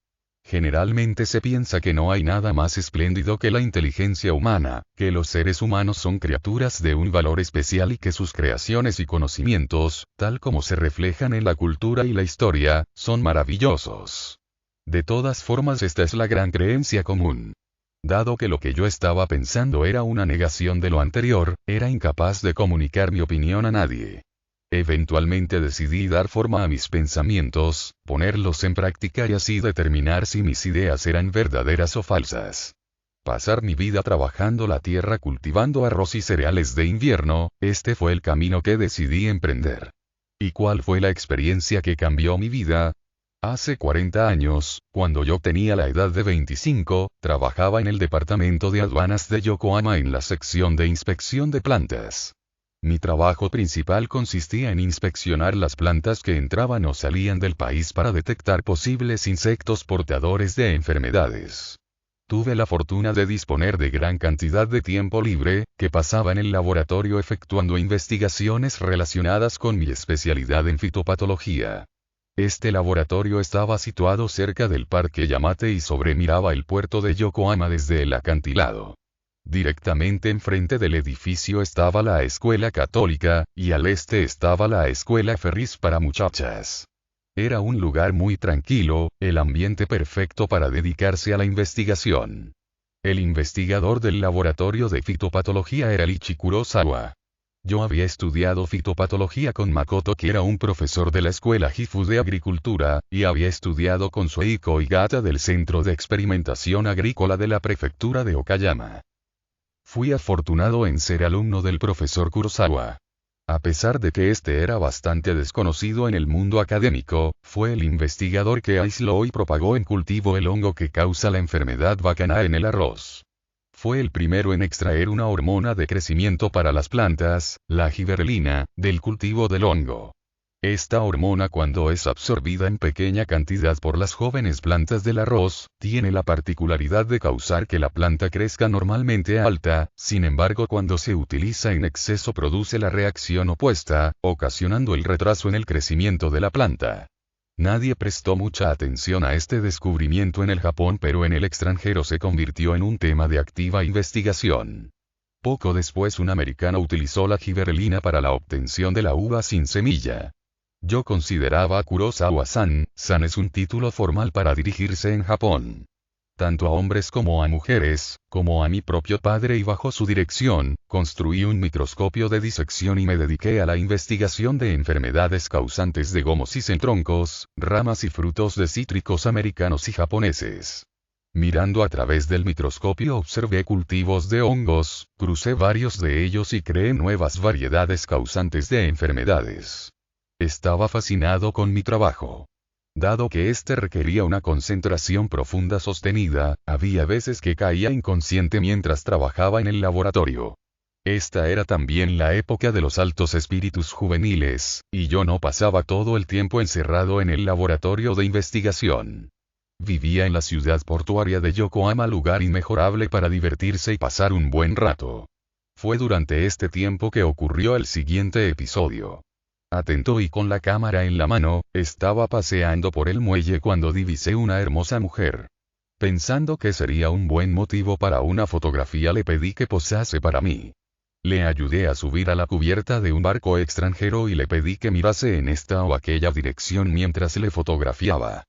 Generalmente se piensa que no hay nada más espléndido que la inteligencia humana, que los seres humanos son criaturas de un valor especial y que sus creaciones y conocimientos, tal como se reflejan en la cultura y la historia, son maravillosos. De todas formas, esta es la gran creencia común. Dado que lo que yo estaba pensando era una negación de lo anterior, era incapaz de comunicar mi opinión a nadie. Eventualmente decidí dar forma a mis pensamientos, ponerlos en práctica y así determinar si mis ideas eran verdaderas o falsas. Pasar mi vida trabajando la tierra cultivando arroz y cereales de invierno, este fue el camino que decidí emprender. ¿Y cuál fue la experiencia que cambió mi vida? Hace 40 años, cuando yo tenía la edad de 25, trabajaba en el departamento de aduanas de Yokohama en la sección de inspección de plantas. Mi trabajo principal consistía en inspeccionar las plantas que entraban o salían del país para detectar posibles insectos portadores de enfermedades. Tuve la fortuna de disponer de gran cantidad de tiempo libre, que pasaba en el laboratorio efectuando investigaciones relacionadas con mi especialidad en fitopatología. Este laboratorio estaba situado cerca del Parque Yamate y sobremiraba el puerto de Yokohama desde el acantilado. Directamente enfrente del edificio estaba la escuela católica, y al este estaba la escuela Ferris para muchachas. Era un lugar muy tranquilo, el ambiente perfecto para dedicarse a la investigación. El investigador del laboratorio de fitopatología era Ichi Kurosawa. Yo había estudiado fitopatología con Makoto, que era un profesor de la escuela Hifu de agricultura, y había estudiado con Sueiko Igata del Centro de Experimentación Agrícola de la prefectura de Okayama. Fui afortunado en ser alumno del profesor Kurosawa. A pesar de que este era bastante desconocido en el mundo académico, fue el investigador que aisló y propagó en cultivo el hongo que causa la enfermedad bacana en el arroz. Fue el primero en extraer una hormona de crecimiento para las plantas, la giberelina, del cultivo del hongo. Esta hormona, cuando es absorbida en pequeña cantidad por las jóvenes plantas del arroz, tiene la particularidad de causar que la planta crezca normalmente alta. Sin embargo, cuando se utiliza en exceso produce la reacción opuesta, ocasionando el retraso en el crecimiento de la planta. Nadie prestó mucha atención a este descubrimiento en el Japón, pero en el extranjero se convirtió en un tema de activa investigación. Poco después un americano utilizó la giberelina para la obtención de la uva sin semilla. Yo consideraba a Kurosawa-san, san es un título formal para dirigirse en Japón. Tanto a hombres como a mujeres, como a mi propio padre, y bajo su dirección, construí un microscopio de disección y me dediqué a la investigación de enfermedades causantes de gomosis en troncos, ramas y frutos de cítricos americanos y japoneses. Mirando a través del microscopio observé cultivos de hongos, crucé varios de ellos y creé nuevas variedades causantes de enfermedades. Estaba fascinado con mi trabajo. Dado que este requería una concentración profunda sostenida, había veces que caía inconsciente mientras trabajaba en el laboratorio. Esta era también la época de los altos espíritus juveniles, y yo no pasaba todo el tiempo encerrado en el laboratorio de investigación. Vivía en la ciudad portuaria de Yokohama, lugar inmejorable para divertirse y pasar un buen rato. Fue durante este tiempo que ocurrió el siguiente episodio. Atento y con la cámara en la mano, estaba paseando por el muelle cuando divisé una hermosa mujer. Pensando que sería un buen motivo para una fotografía, le pedí que posase para mí. Le ayudé a subir a la cubierta de un barco extranjero y le pedí que mirase en esta o aquella dirección mientras le fotografiaba.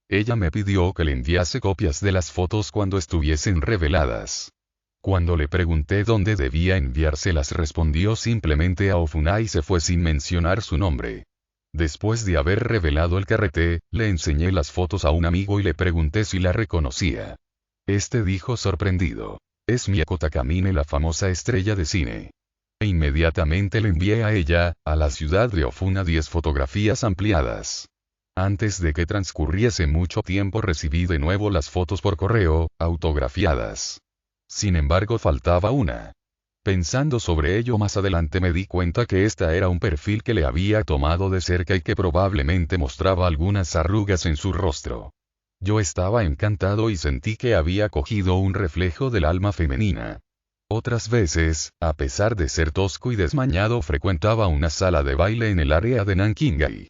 Ella me pidió que le enviase copias de las fotos cuando estuviesen reveladas. Cuando le pregunté dónde debía enviárselas, respondió simplemente a Ofuna y se fue sin mencionar su nombre. Después de haber revelado el carrete, le enseñé las fotos a un amigo y le pregunté si la reconocía. Este dijo sorprendido: es Mieko Takamine, la famosa estrella de cine. E inmediatamente le envié a ella, a la ciudad de Ofuna, 10 fotografías ampliadas. Antes de que transcurriese mucho tiempo recibí de nuevo las fotos por correo, autografiadas. Sin embargo, faltaba una. Pensando sobre ello más adelante me di cuenta que esta era un perfil que le había tomado de cerca y que probablemente mostraba algunas arrugas en su rostro. Yo estaba encantado y sentí que había cogido un reflejo del alma femenina. Otras veces, a pesar de ser tosco y desmañado, frecuentaba una sala de baile en el área de Nankingai.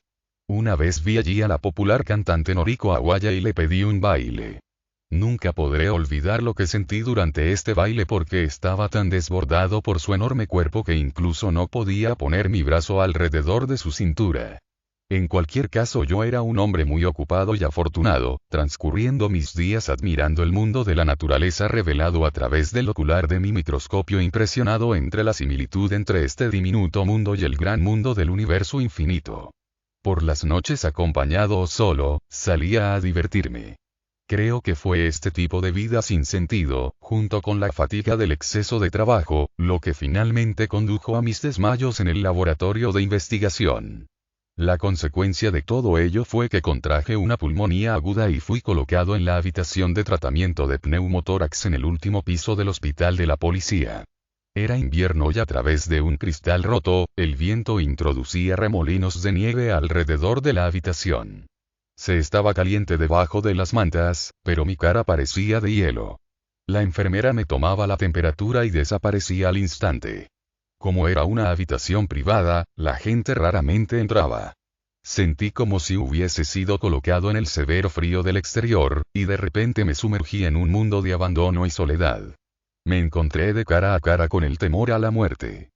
Una vez vi allí a la popular cantante Noriko Awaya y le pedí un baile. Nunca podré olvidar lo que sentí durante este baile porque estaba tan desbordado por su enorme cuerpo que incluso no podía poner mi brazo alrededor de su cintura. En cualquier caso, yo era un hombre muy ocupado y afortunado, transcurriendo mis días admirando el mundo de la naturaleza revelado a través del ocular de mi microscopio, impresionado entre la similitud entre este diminuto mundo y el gran mundo del universo infinito. Por las noches, acompañado o solo, salía a divertirme. Creo que fue este tipo de vida sin sentido, junto con la fatiga del exceso de trabajo, lo que finalmente condujo a mis desmayos en el laboratorio de investigación. La consecuencia de todo ello fue que contraje una pulmonía aguda y fui colocado en la habitación de tratamiento de pneumotórax en el último piso del hospital de la policía. Era invierno y a través de un cristal roto, el viento introducía remolinos de nieve alrededor de la habitación. Se estaba caliente debajo de las mantas, pero mi cara parecía de hielo. La enfermera me tomaba la temperatura y desaparecía al instante. Como era una habitación privada, la gente raramente entraba. Sentí como si hubiese sido colocado en el severo frío del exterior, y de repente me sumergí en un mundo de abandono y soledad. Me encontré de cara a cara con el temor a la muerte.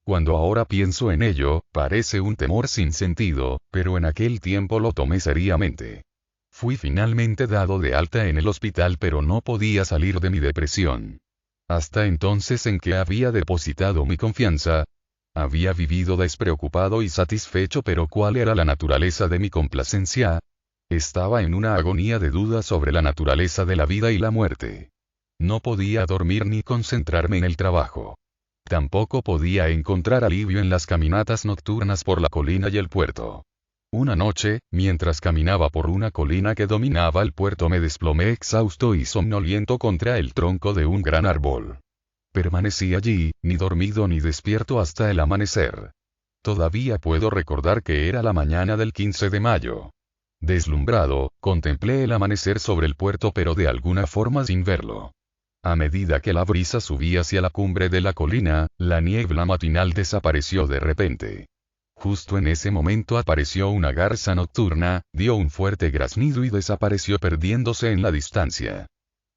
Cuando ahora pienso en ello, parece un temor sin sentido, pero en aquel tiempo lo tomé seriamente. Fui finalmente dado de alta en el hospital, pero no podía salir de mi depresión. Hasta entonces, en que había depositado mi confianza, había vivido despreocupado y satisfecho, pero ¿cuál era la naturaleza de mi complacencia? Estaba en una agonía de dudas sobre la naturaleza de la vida y la muerte. No podía dormir ni concentrarme en el trabajo. Tampoco podía encontrar alivio en las caminatas nocturnas por la colina y el puerto. Una noche, mientras caminaba por una colina que dominaba el puerto, me desplomé exhausto y somnoliento contra el tronco de un gran árbol. Permanecí allí, ni dormido ni despierto, hasta el amanecer. Todavía puedo recordar que era la mañana del 15 de mayo. Deslumbrado, contemplé el amanecer sobre el puerto, pero de alguna forma sin verlo. A medida que la brisa subía hacia la cumbre de la colina, la niebla matinal desapareció de repente. Justo en ese momento apareció una garza nocturna, dio un fuerte graznido y desapareció perdiéndose en la distancia.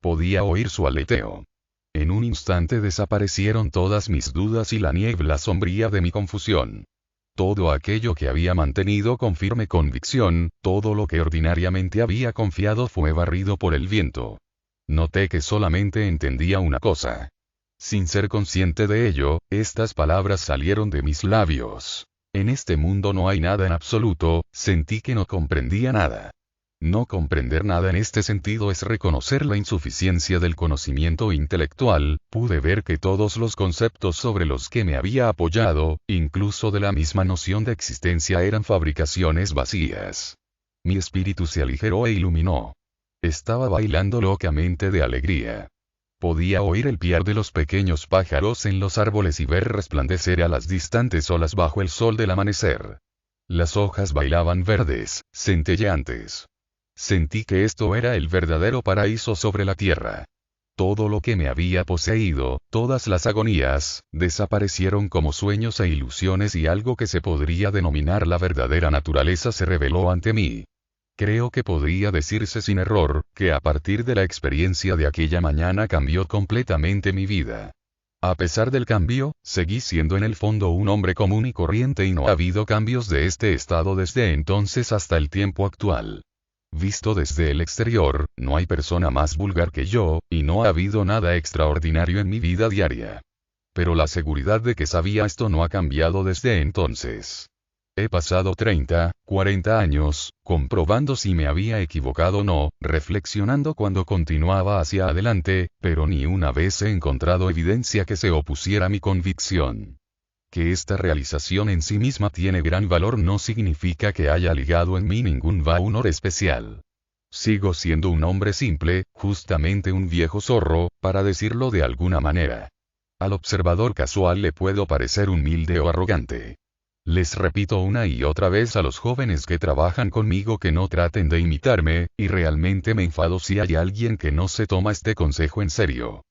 Podía oír su aleteo. En un instante desaparecieron todas mis dudas y la niebla sombría de mi confusión. Todo aquello que había mantenido con firme convicción, todo lo que ordinariamente había confiado, fue barrido por el viento. Noté que solamente entendía una cosa. Sin ser consciente de ello, estas palabras salieron de mis labios. En este mundo no hay nada en absoluto. Sentí que no comprendía nada. No comprender nada en este sentido es reconocer la insuficiencia del conocimiento intelectual. Pude ver que todos los conceptos sobre los que me había apoyado, incluso de la misma noción de existencia, eran fabricaciones vacías. Mi espíritu se aligeró e iluminó. Estaba bailando locamente de alegría. Podía oír el piar de los pequeños pájaros en los árboles y ver resplandecer a las distantes olas bajo el sol del amanecer. Las hojas bailaban verdes, centelleantes. Sentí que esto era el verdadero paraíso sobre la tierra. Todo lo que me había poseído, todas las agonías, desaparecieron como sueños e ilusiones, y algo que se podría denominar la verdadera naturaleza se reveló ante mí. Creo que podría decirse sin error, que a partir de la experiencia de aquella mañana cambió completamente mi vida. A pesar del cambio, seguí siendo en el fondo un hombre común y corriente y no ha habido cambios de este estado desde entonces hasta el tiempo actual. Visto desde el exterior, no hay persona más vulgar que yo, y no ha habido nada extraordinario en mi vida diaria. Pero la seguridad de que sabía esto no ha cambiado desde entonces. He pasado 30, 40 años, comprobando si me había equivocado o no, reflexionando cuando continuaba hacia adelante, pero ni una vez he encontrado evidencia que se opusiera a mi convicción. Que esta realización en sí misma tiene gran valor no significa que haya ligado en mí ningún valor especial. Sigo siendo un hombre simple, justamente un viejo zorro, para decirlo de alguna manera. Al observador casual le puedo parecer humilde o arrogante. Les repito una y otra vez a los jóvenes que trabajan conmigo que no traten de imitarme, y realmente me enfado si hay alguien que no se toma este consejo en serio.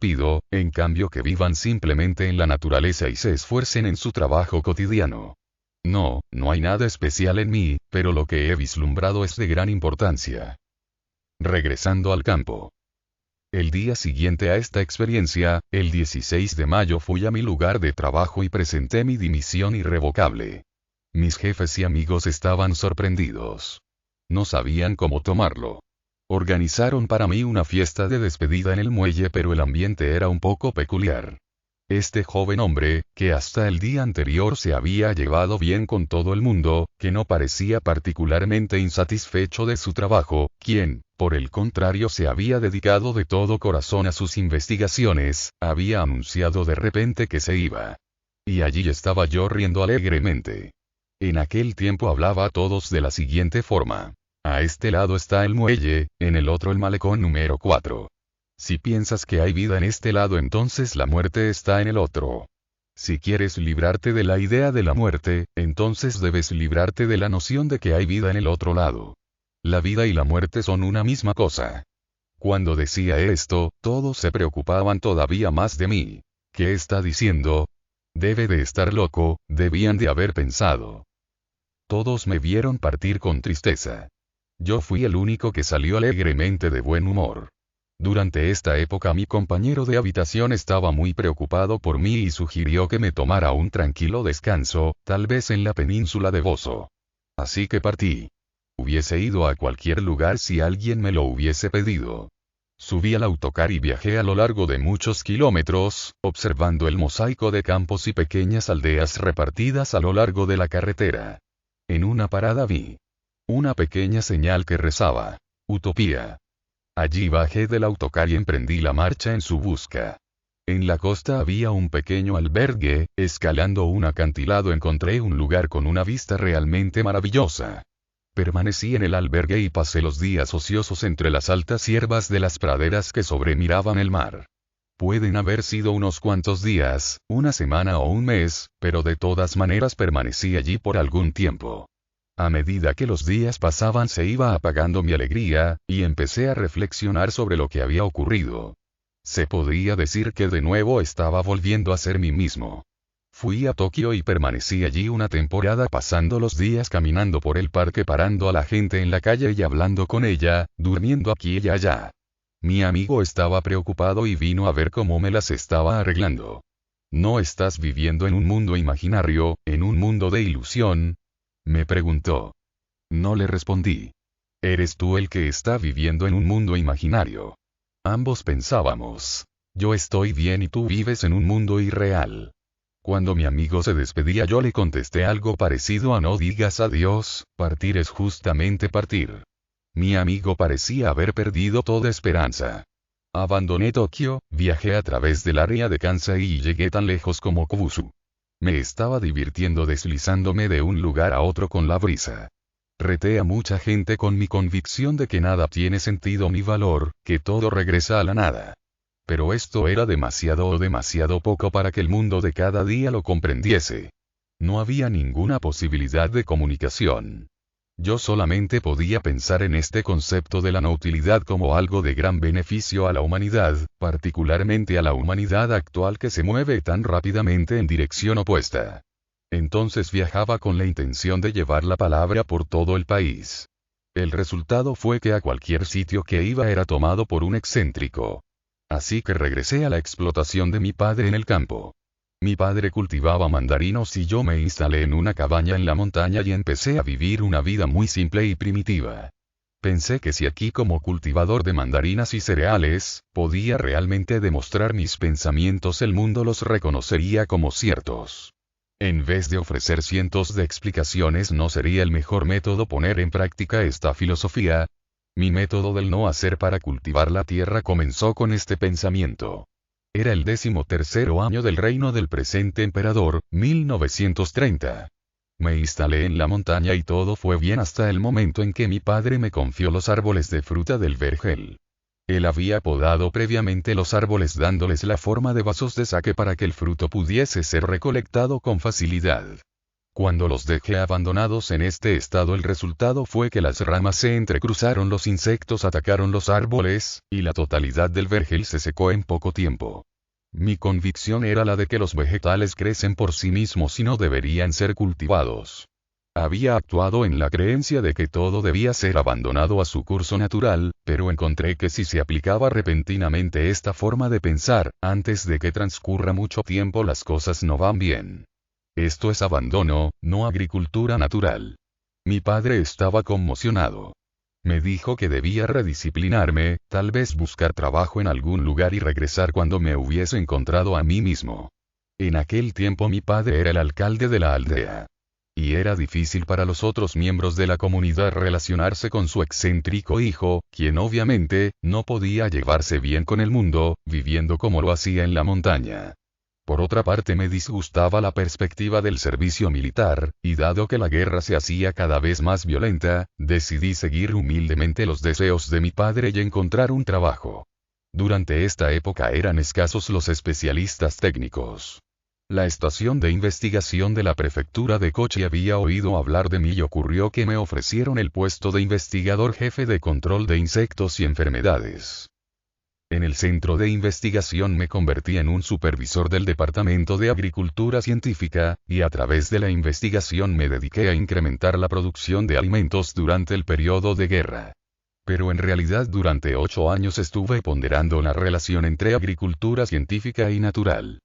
Pido, en cambio, que vivan simplemente en la naturaleza y se esfuercen en su trabajo cotidiano. No hay nada especial en mí, pero lo que he vislumbrado es de gran importancia. Regresando al campo. El día siguiente a esta experiencia, el 16 de mayo fui a mi lugar de trabajo y presenté mi dimisión irrevocable. Mis jefes y amigos estaban sorprendidos. No sabían cómo tomarlo. Organizaron para mí una fiesta de despedida en el muelle, pero el ambiente era un poco peculiar. Este joven hombre, que hasta el día anterior se había llevado bien con todo el mundo, que no parecía particularmente insatisfecho de su trabajo, quien, por el contrario, se había dedicado de todo corazón a sus investigaciones, había anunciado de repente que se iba. Y allí estaba yo riendo alegremente. En aquel tiempo hablaba a todos de la siguiente forma. A este lado está el muelle, en el otro el malecón número 4. Si piensas que hay vida en este lado, entonces la muerte está en el otro. Si quieres librarte de la idea de la muerte, entonces debes librarte de la noción de que hay vida en el otro lado. La vida y la muerte son una misma cosa. Cuando decía esto, todos se preocupaban todavía más de mí. ¿Qué está diciendo? Debe de estar loco, debían de haber pensado. Todos me vieron partir con tristeza. Yo fui el único que salió alegremente de buen humor. Durante esta época mi compañero de habitación estaba muy preocupado por mí y sugirió que me tomara un tranquilo descanso, tal vez en la península de Bozo. Así que partí. Hubiese ido a cualquier lugar si alguien me lo hubiese pedido. Subí al autocar y viajé a lo largo de muchos kilómetros, observando el mosaico de campos y pequeñas aldeas repartidas a lo largo de la carretera. En una parada vi una pequeña señal que rezaba: Utopía. Allí bajé del autocar y emprendí la marcha en su busca. En la costa había un pequeño albergue, escalando un acantilado encontré un lugar con una vista realmente maravillosa. Permanecí en el albergue y pasé los días ociosos entre las altas hierbas de las praderas que sobremiraban el mar. Pueden haber sido unos cuantos días, una semana o un mes, pero de todas maneras permanecí allí por algún tiempo. A medida que los días pasaban se iba apagando mi alegría, y empecé a reflexionar sobre lo que había ocurrido. Se podría decir que de nuevo estaba volviendo a ser mí mismo. Fui a Tokio y permanecí allí una temporada pasando los días caminando por el parque, parando a la gente en la calle y hablando con ella, durmiendo aquí y allá. Mi amigo estaba preocupado y vino a ver cómo me las estaba arreglando. ¿No estás viviendo en un mundo imaginario, en un mundo de ilusión?, me preguntó. No le respondí. Eres tú el que está viviendo en un mundo imaginario. Ambos pensábamos. Yo estoy bien y tú vives en un mundo irreal. Cuando mi amigo se despedía yo le contesté algo parecido a: no digas adiós, partir es justamente partir. Mi amigo parecía haber perdido toda esperanza. Abandoné Tokio, viajé a través del área de Kansai y llegué tan lejos como Kobusu. Me estaba divirtiendo deslizándome de un lugar a otro con la brisa. Reté a mucha gente con mi convicción de que nada tiene sentido ni valor, que todo regresa a la nada. Pero esto era demasiado poco para que el mundo de cada día lo comprendiese. No había ninguna posibilidad de comunicación. Yo solamente podía pensar en este concepto de la no utilidad como algo de gran beneficio a la humanidad, particularmente a la humanidad actual que se mueve tan rápidamente en dirección opuesta. Entonces viajaba con la intención de llevar la palabra por todo el país. El resultado fue que a cualquier sitio que iba era tomado por un excéntrico. Así que regresé a la explotación de mi padre en el campo. Mi padre cultivaba mandarinos y yo me instalé en una cabaña en la montaña y empecé a vivir una vida muy simple y primitiva. Pensé que si aquí como cultivador de mandarinas y cereales, podía realmente demostrar mis pensamientos, el mundo los reconocería como ciertos. En vez de ofrecer cientos de explicaciones, ¿no sería el mejor método poner en práctica esta filosofía? Mi método del no hacer para cultivar la tierra comenzó con este pensamiento. Era el 13º año del reino del presente emperador, 1930. Me instalé en la montaña y todo fue bien hasta el momento en que mi padre me confió los árboles de fruta del vergel. Él había podado previamente los árboles dándoles la forma de vasos de saque para que el fruto pudiese ser recolectado con facilidad. Cuando los dejé abandonados en este estado, el resultado fue que las ramas se entrecruzaron, los insectos atacaron los árboles, y la totalidad del vergel se secó en poco tiempo. Mi convicción era la de que los vegetales crecen por sí mismos y no deberían ser cultivados. Había actuado en la creencia de que todo debía ser abandonado a su curso natural, pero encontré que si se aplicaba repentinamente esta forma de pensar, antes de que transcurra mucho tiempo las cosas no van bien. Esto es abandono, no agricultura natural. Mi padre estaba conmocionado. Me dijo que debía redisciplinarme, tal vez buscar trabajo en algún lugar y regresar cuando me hubiese encontrado a mí mismo. En aquel tiempo mi padre era el alcalde de la aldea. Y era difícil para los otros miembros de la comunidad relacionarse con su excéntrico hijo, quien obviamente, no podía llevarse bien con el mundo, viviendo como lo hacía en la montaña. Por otra parte, me disgustaba la perspectiva del servicio militar, y dado que la guerra se hacía cada vez más violenta, decidí seguir humildemente los deseos de mi padre y encontrar un trabajo. Durante esta época eran escasos los especialistas técnicos. La estación de investigación de la prefectura de Kochi había oído hablar de mí y ocurrió que me ofrecieron el puesto de investigador jefe de control de insectos y enfermedades. En el centro de investigación me convertí en un supervisor del Departamento de Agricultura Científica, y a través de la investigación me dediqué a incrementar la producción de alimentos durante el periodo de guerra. Pero en realidad durante 8 años estuve ponderando la relación entre agricultura científica y natural.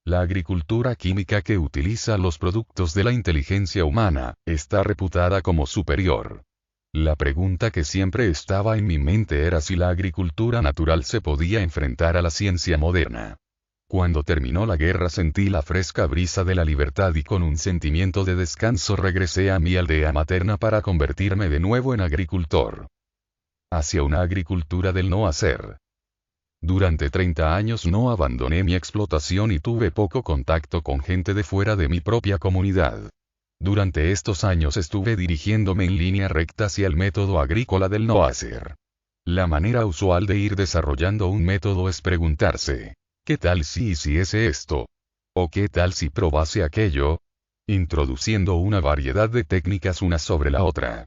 La agricultura química, que utiliza los productos de la inteligencia humana, está reputada como superior. La pregunta que siempre estaba en mi mente era si la agricultura natural se podía enfrentar a la ciencia moderna. Cuando terminó la guerra sentí la fresca brisa de la libertad y con un sentimiento de descanso regresé a mi aldea materna para convertirme de nuevo en agricultor. Hacia una agricultura del no hacer. Durante 30 años no abandoné mi explotación y tuve poco contacto con gente de fuera de mi propia comunidad. Durante estos años estuve dirigiéndome en línea recta hacia el método agrícola del no hacer. La manera usual de ir desarrollando un método es preguntarse, ¿qué tal si hiciese esto? ¿O qué tal si probase aquello? Introduciendo una variedad de técnicas una sobre la otra.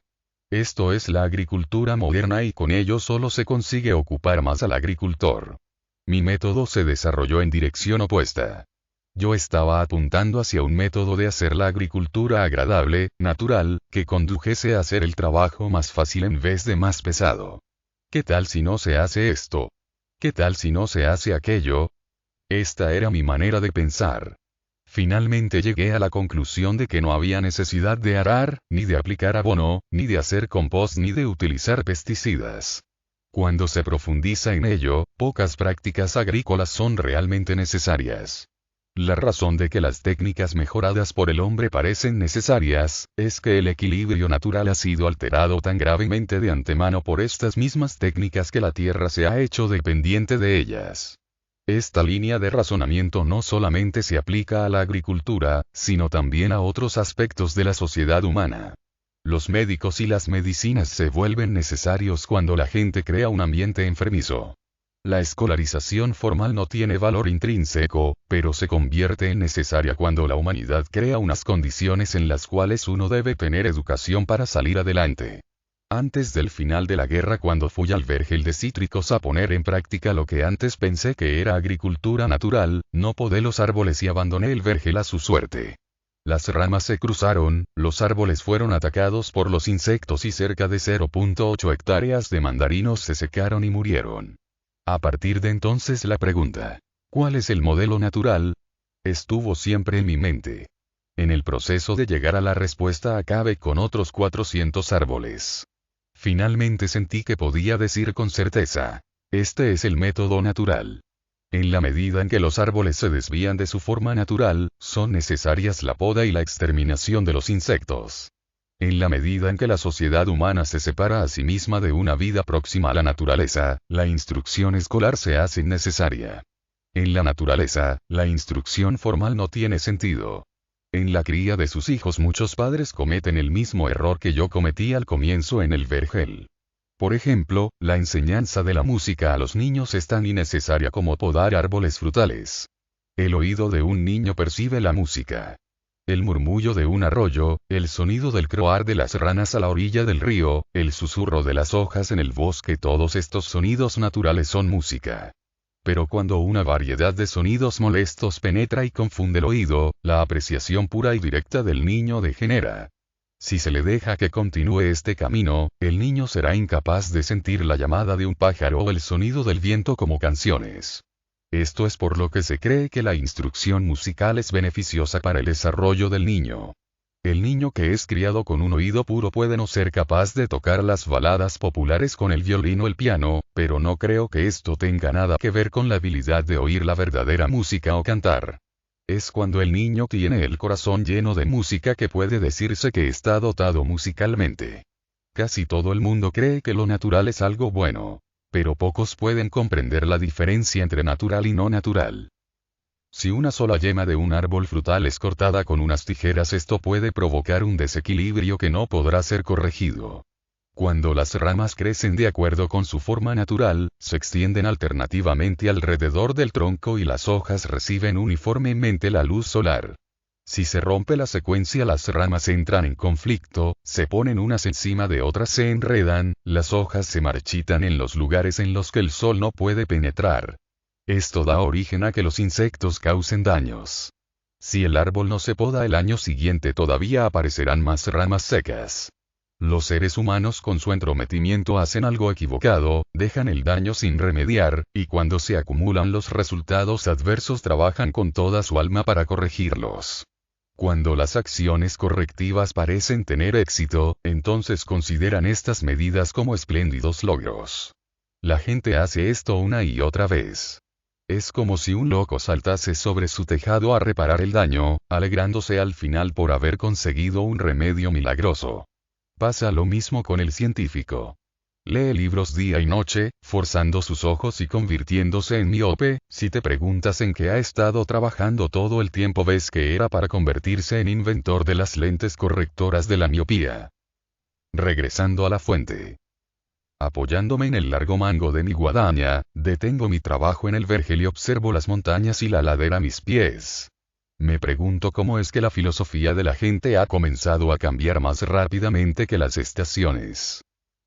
Esto es la agricultura moderna y con ello solo se consigue ocupar más al agricultor. Mi método se desarrolló en dirección opuesta. Yo estaba apuntando hacia un método de hacer la agricultura agradable, natural, que condujese a hacer el trabajo más fácil en vez de más pesado. ¿Qué tal si no se hace esto? ¿Qué tal si no se hace aquello? Esta era mi manera de pensar. Finalmente llegué a la conclusión de que no había necesidad de arar, ni de aplicar abono, ni de hacer compost, ni de utilizar pesticidas. Cuando se profundiza en ello, pocas prácticas agrícolas son realmente necesarias. La razón de que las técnicas mejoradas por el hombre parecen necesarias, es que el equilibrio natural ha sido alterado tan gravemente de antemano por estas mismas técnicas que la Tierra se ha hecho dependiente de ellas. Esta línea de razonamiento no solamente se aplica a la agricultura, sino también a otros aspectos de la sociedad humana. Los médicos y las medicinas se vuelven necesarios cuando la gente crea un ambiente enfermizo. La escolarización formal no tiene valor intrínseco, pero se convierte en necesaria cuando la humanidad crea unas condiciones en las cuales uno debe tener educación para salir adelante. Antes del final de la guerra, cuando fui al vergel de cítricos a poner en práctica lo que antes pensé que era agricultura natural, no podé los árboles y abandoné el vergel a su suerte. Las ramas se cruzaron, los árboles fueron atacados por los insectos y cerca de 0.8 hectáreas de mandarinos se secaron y murieron. A partir de entonces la pregunta, ¿cuál es el modelo natural?, estuvo siempre en mi mente. En el proceso de llegar a la respuesta acabé con otros 400 árboles. Finalmente sentí que podía decir con certeza, este es el método natural. En la medida en que los árboles se desvían de su forma natural, son necesarias la poda y la exterminación de los insectos. En la medida en que la sociedad humana se separa a sí misma de una vida próxima a la naturaleza, la instrucción escolar se hace necesaria. En la naturaleza, la instrucción formal no tiene sentido. En la cría de sus hijos muchos padres cometen el mismo error que yo cometí al comienzo en el vergel. Por ejemplo, la enseñanza de la música a los niños es tan innecesaria como podar árboles frutales. El oído de un niño percibe la música. El murmullo de un arroyo, el sonido del croar de las ranas a la orilla del río, el susurro de las hojas en el bosque, todos estos sonidos naturales son música. Pero cuando una variedad de sonidos molestos penetra y confunde el oído, la apreciación pura y directa del niño degenera. Si se le deja que continúe este camino, el niño será incapaz de sentir la llamada de un pájaro o el sonido del viento como canciones. Esto es por lo que se cree que la instrucción musical es beneficiosa para el desarrollo del niño. El niño que es criado con un oído puro puede no ser capaz de tocar las baladas populares con el violín o el piano, pero no creo que esto tenga nada que ver con la habilidad de oír la verdadera música o cantar. Es cuando el niño tiene el corazón lleno de música que puede decirse que está dotado musicalmente. Casi todo el mundo cree que lo natural es algo bueno. Pero pocos pueden comprender la diferencia entre natural y no natural. Si una sola yema de un árbol frutal es cortada con unas tijeras, esto puede provocar un desequilibrio que no podrá ser corregido. Cuando las ramas crecen de acuerdo con su forma natural, se extienden alternativamente alrededor del tronco y las hojas reciben uniformemente la luz solar. Si se rompe la secuencia, las ramas entran en conflicto, se ponen unas encima de otras, se enredan, las hojas se marchitan en los lugares en los que el sol no puede penetrar. Esto da origen a que los insectos causen daños. Si el árbol no se poda el año siguiente, todavía aparecerán más ramas secas. Los seres humanos con su entrometimiento hacen algo equivocado, dejan el daño sin remediar, y cuando se acumulan los resultados adversos trabajan con toda su alma para corregirlos. Cuando las acciones correctivas parecen tener éxito, entonces consideran estas medidas como espléndidos logros. La gente hace esto una y otra vez. Es como si un loco saltase sobre su tejado a reparar el daño, alegrándose al final por haber conseguido un remedio milagroso. Pasa lo mismo con el científico. Lee libros día y noche, forzando sus ojos y convirtiéndose en miope. Si te preguntas en qué ha estado trabajando todo el tiempo, ves que era para convertirse en inventor de las lentes correctoras de la miopía. Regresando a la fuente. Apoyándome en el largo mango de mi guadaña, detengo mi trabajo en el vergel y observo las montañas y la ladera a mis pies. Me pregunto cómo es que la filosofía de la gente ha comenzado a cambiar más rápidamente que las estaciones.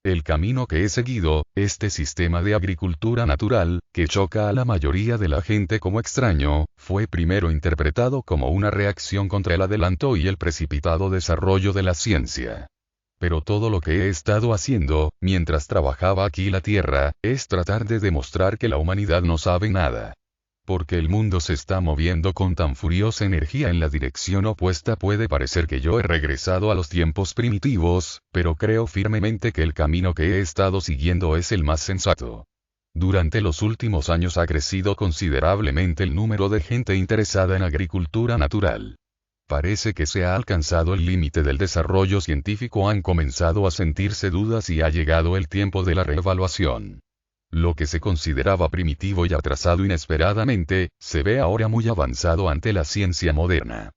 El camino que he seguido, este sistema de agricultura natural, que choca a la mayoría de la gente como extraño, fue primero interpretado como una reacción contra el adelanto y el precipitado desarrollo de la ciencia. Pero todo lo que he estado haciendo, mientras trabajaba aquí la tierra, es tratar de demostrar que la humanidad no sabe nada. Porque el mundo se está moviendo con tan furiosa energía en la dirección opuesta, puede parecer que yo he regresado a los tiempos primitivos, pero creo firmemente que el camino que he estado siguiendo es el más sensato. Durante los últimos años ha crecido considerablemente el número de gente interesada en agricultura natural. Parece que se ha alcanzado el límite del desarrollo científico, han comenzado a sentirse dudas y ha llegado el tiempo de la reevaluación. Lo que se consideraba primitivo y atrasado inesperadamente, se ve ahora muy avanzado ante la ciencia moderna.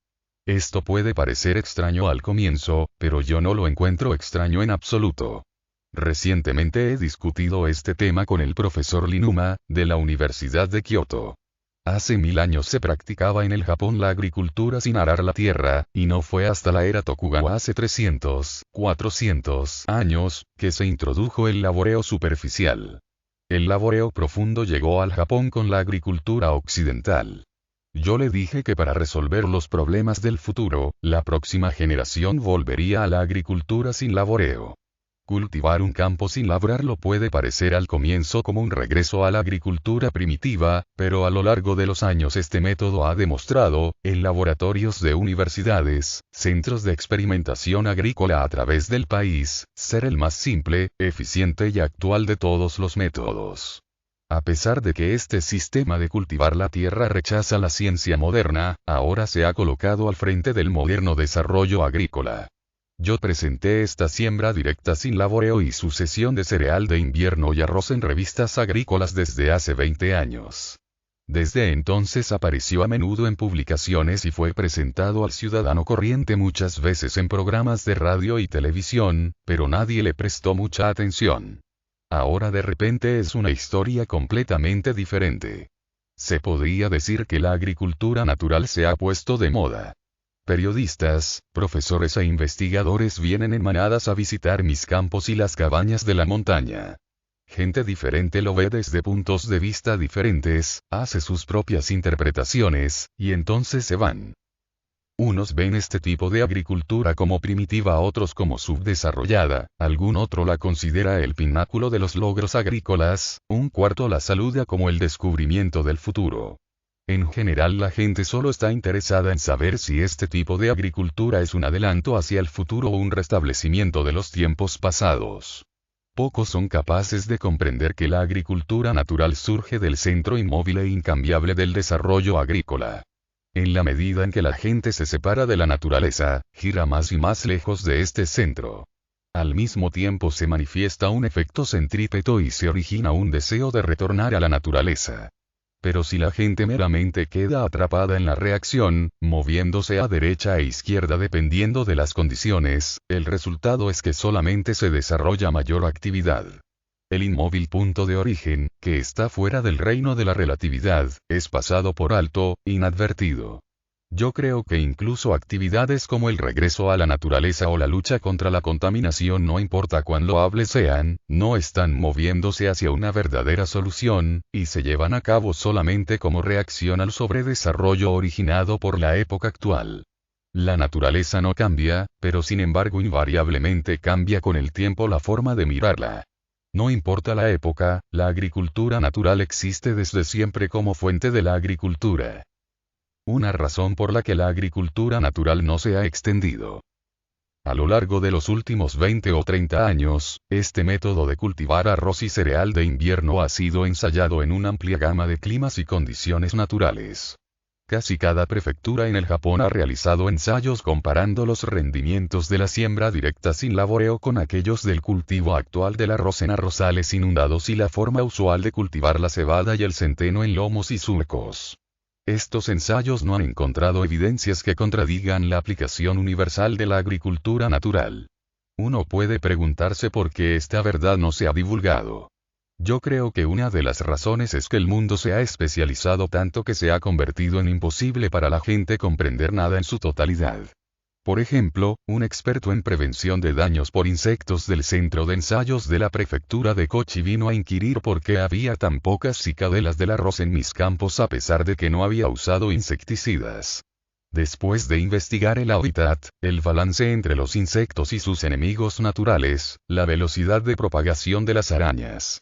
Esto puede parecer extraño al comienzo, pero yo no lo encuentro extraño en absoluto. Recientemente he discutido este tema con el profesor Linuma, de la Universidad de Kioto. Hace 1000 años se practicaba en el Japón la agricultura sin arar la tierra, y no fue hasta la era Tokugawa hace 300, 400 años, que se introdujo el laboreo superficial. El laboreo profundo llegó al Japón con la agricultura occidental. Yo le dije que para resolver los problemas del futuro, la próxima generación volvería a la agricultura sin laboreo. Cultivar un campo sin labrarlo puede parecer al comienzo como un regreso a la agricultura primitiva, pero a lo largo de los años este método ha demostrado, en laboratorios de universidades, centros de experimentación agrícola a través del país, ser el más simple, eficiente y actual de todos los métodos. A pesar de que este sistema de cultivar la tierra rechaza la ciencia moderna, ahora se ha colocado al frente del moderno desarrollo agrícola. Yo presenté esta siembra directa sin laboreo y sucesión de cereal de invierno y arroz en revistas agrícolas desde hace 20 años. Desde entonces apareció a menudo en publicaciones y fue presentado al ciudadano corriente muchas veces en programas de radio y televisión, pero nadie le prestó mucha atención. Ahora de repente es una historia completamente diferente. Se podría decir que la agricultura natural se ha puesto de moda. Periodistas, profesores e investigadores vienen en manadas a visitar mis campos y las cabañas de la montaña. Gente diferente lo ve desde puntos de vista diferentes, hace sus propias interpretaciones, y entonces se van. Unos ven este tipo de agricultura como primitiva, otros como subdesarrollada, algún otro la considera el pináculo de los logros agrícolas, un cuarto la saluda como el descubrimiento del futuro. En general la gente solo está interesada en saber si este tipo de agricultura es un adelanto hacia el futuro o un restablecimiento de los tiempos pasados. Pocos son capaces de comprender que la agricultura natural surge del centro inmóvil e incambiable del desarrollo agrícola. En la medida en que la gente se separa de la naturaleza, gira más y más lejos de este centro. Al mismo tiempo se manifiesta un efecto centrípeto y se origina un deseo de retornar a la naturaleza. Pero si la gente meramente queda atrapada en la reacción, moviéndose a derecha e izquierda dependiendo de las condiciones, el resultado es que solamente se desarrolla mayor actividad. El inmóvil punto de origen, que está fuera del reino de la relatividad, es pasado por alto, inadvertido. Yo creo que incluso actividades como el regreso a la naturaleza o la lucha contra la contaminación, no importa cuán loables sean, no están moviéndose hacia una verdadera solución, y se llevan a cabo solamente como reacción al sobredesarrollo originado por la época actual. La naturaleza no cambia, pero sin embargo invariablemente cambia con el tiempo la forma de mirarla. No importa la época, la agricultura natural existe desde siempre como fuente de la agricultura. Una razón por la que la agricultura natural no se ha extendido. A lo largo de los últimos 20 o 30 años, este método de cultivar arroz y cereal de invierno ha sido ensayado en una amplia gama de climas y condiciones naturales. Casi cada prefectura en el Japón ha realizado ensayos comparando los rendimientos de la siembra directa sin laboreo con aquellos del cultivo actual del arroz en arrozales inundados y la forma usual de cultivar la cebada y el centeno en lomos y surcos. Estos ensayos no han encontrado evidencias que contradigan la aplicación universal de la agricultura natural. Uno puede preguntarse por qué esta verdad no se ha divulgado. Yo creo que una de las razones es que el mundo se ha especializado tanto que se ha convertido en imposible para la gente comprender nada en su totalidad. Por ejemplo, un experto en prevención de daños por insectos del Centro de Ensayos de la Prefectura de Kochi vino a inquirir por qué había tan pocas cicadelas del arroz en mis campos a pesar de que no había usado insecticidas. Después de investigar el hábitat, el balance entre los insectos y sus enemigos naturales, la velocidad de propagación de las arañas,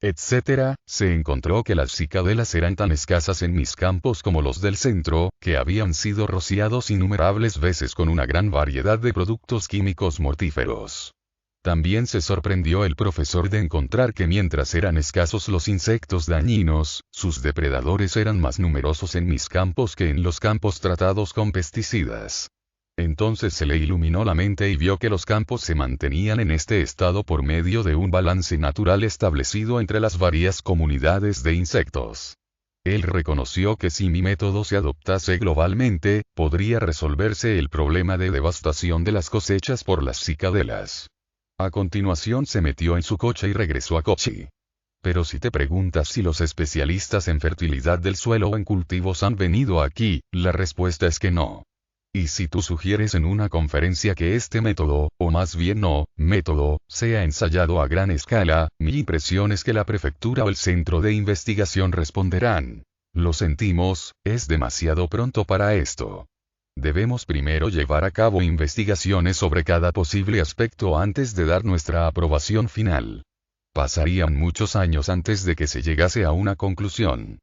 etc., se encontró que las cicadelas eran tan escasas en mis campos como los del centro, que habían sido rociados innumerables veces con una gran variedad de productos químicos mortíferos. También se sorprendió el profesor de encontrar que mientras eran escasos los insectos dañinos, sus depredadores eran más numerosos en mis campos que en los campos tratados con pesticidas. Entonces se le iluminó la mente y vio que los campos se mantenían en este estado por medio de un balance natural establecido entre las varias comunidades de insectos. Él reconoció que si mi método se adoptase globalmente, podría resolverse el problema de devastación de las cosechas por las cicadelas. A continuación se metió en su coche y regresó a Kochi. Pero si te preguntas si los especialistas en fertilidad del suelo o en cultivos han venido aquí, la respuesta es que no. Y si tú sugieres en una conferencia que este método, o más bien no, método, sea ensayado a gran escala, mi impresión es que la prefectura o el centro de investigación responderán: lo sentimos, es demasiado pronto para esto. Debemos primero llevar a cabo investigaciones sobre cada posible aspecto antes de dar nuestra aprobación final. Pasarían muchos años antes de que se llegase a una conclusión.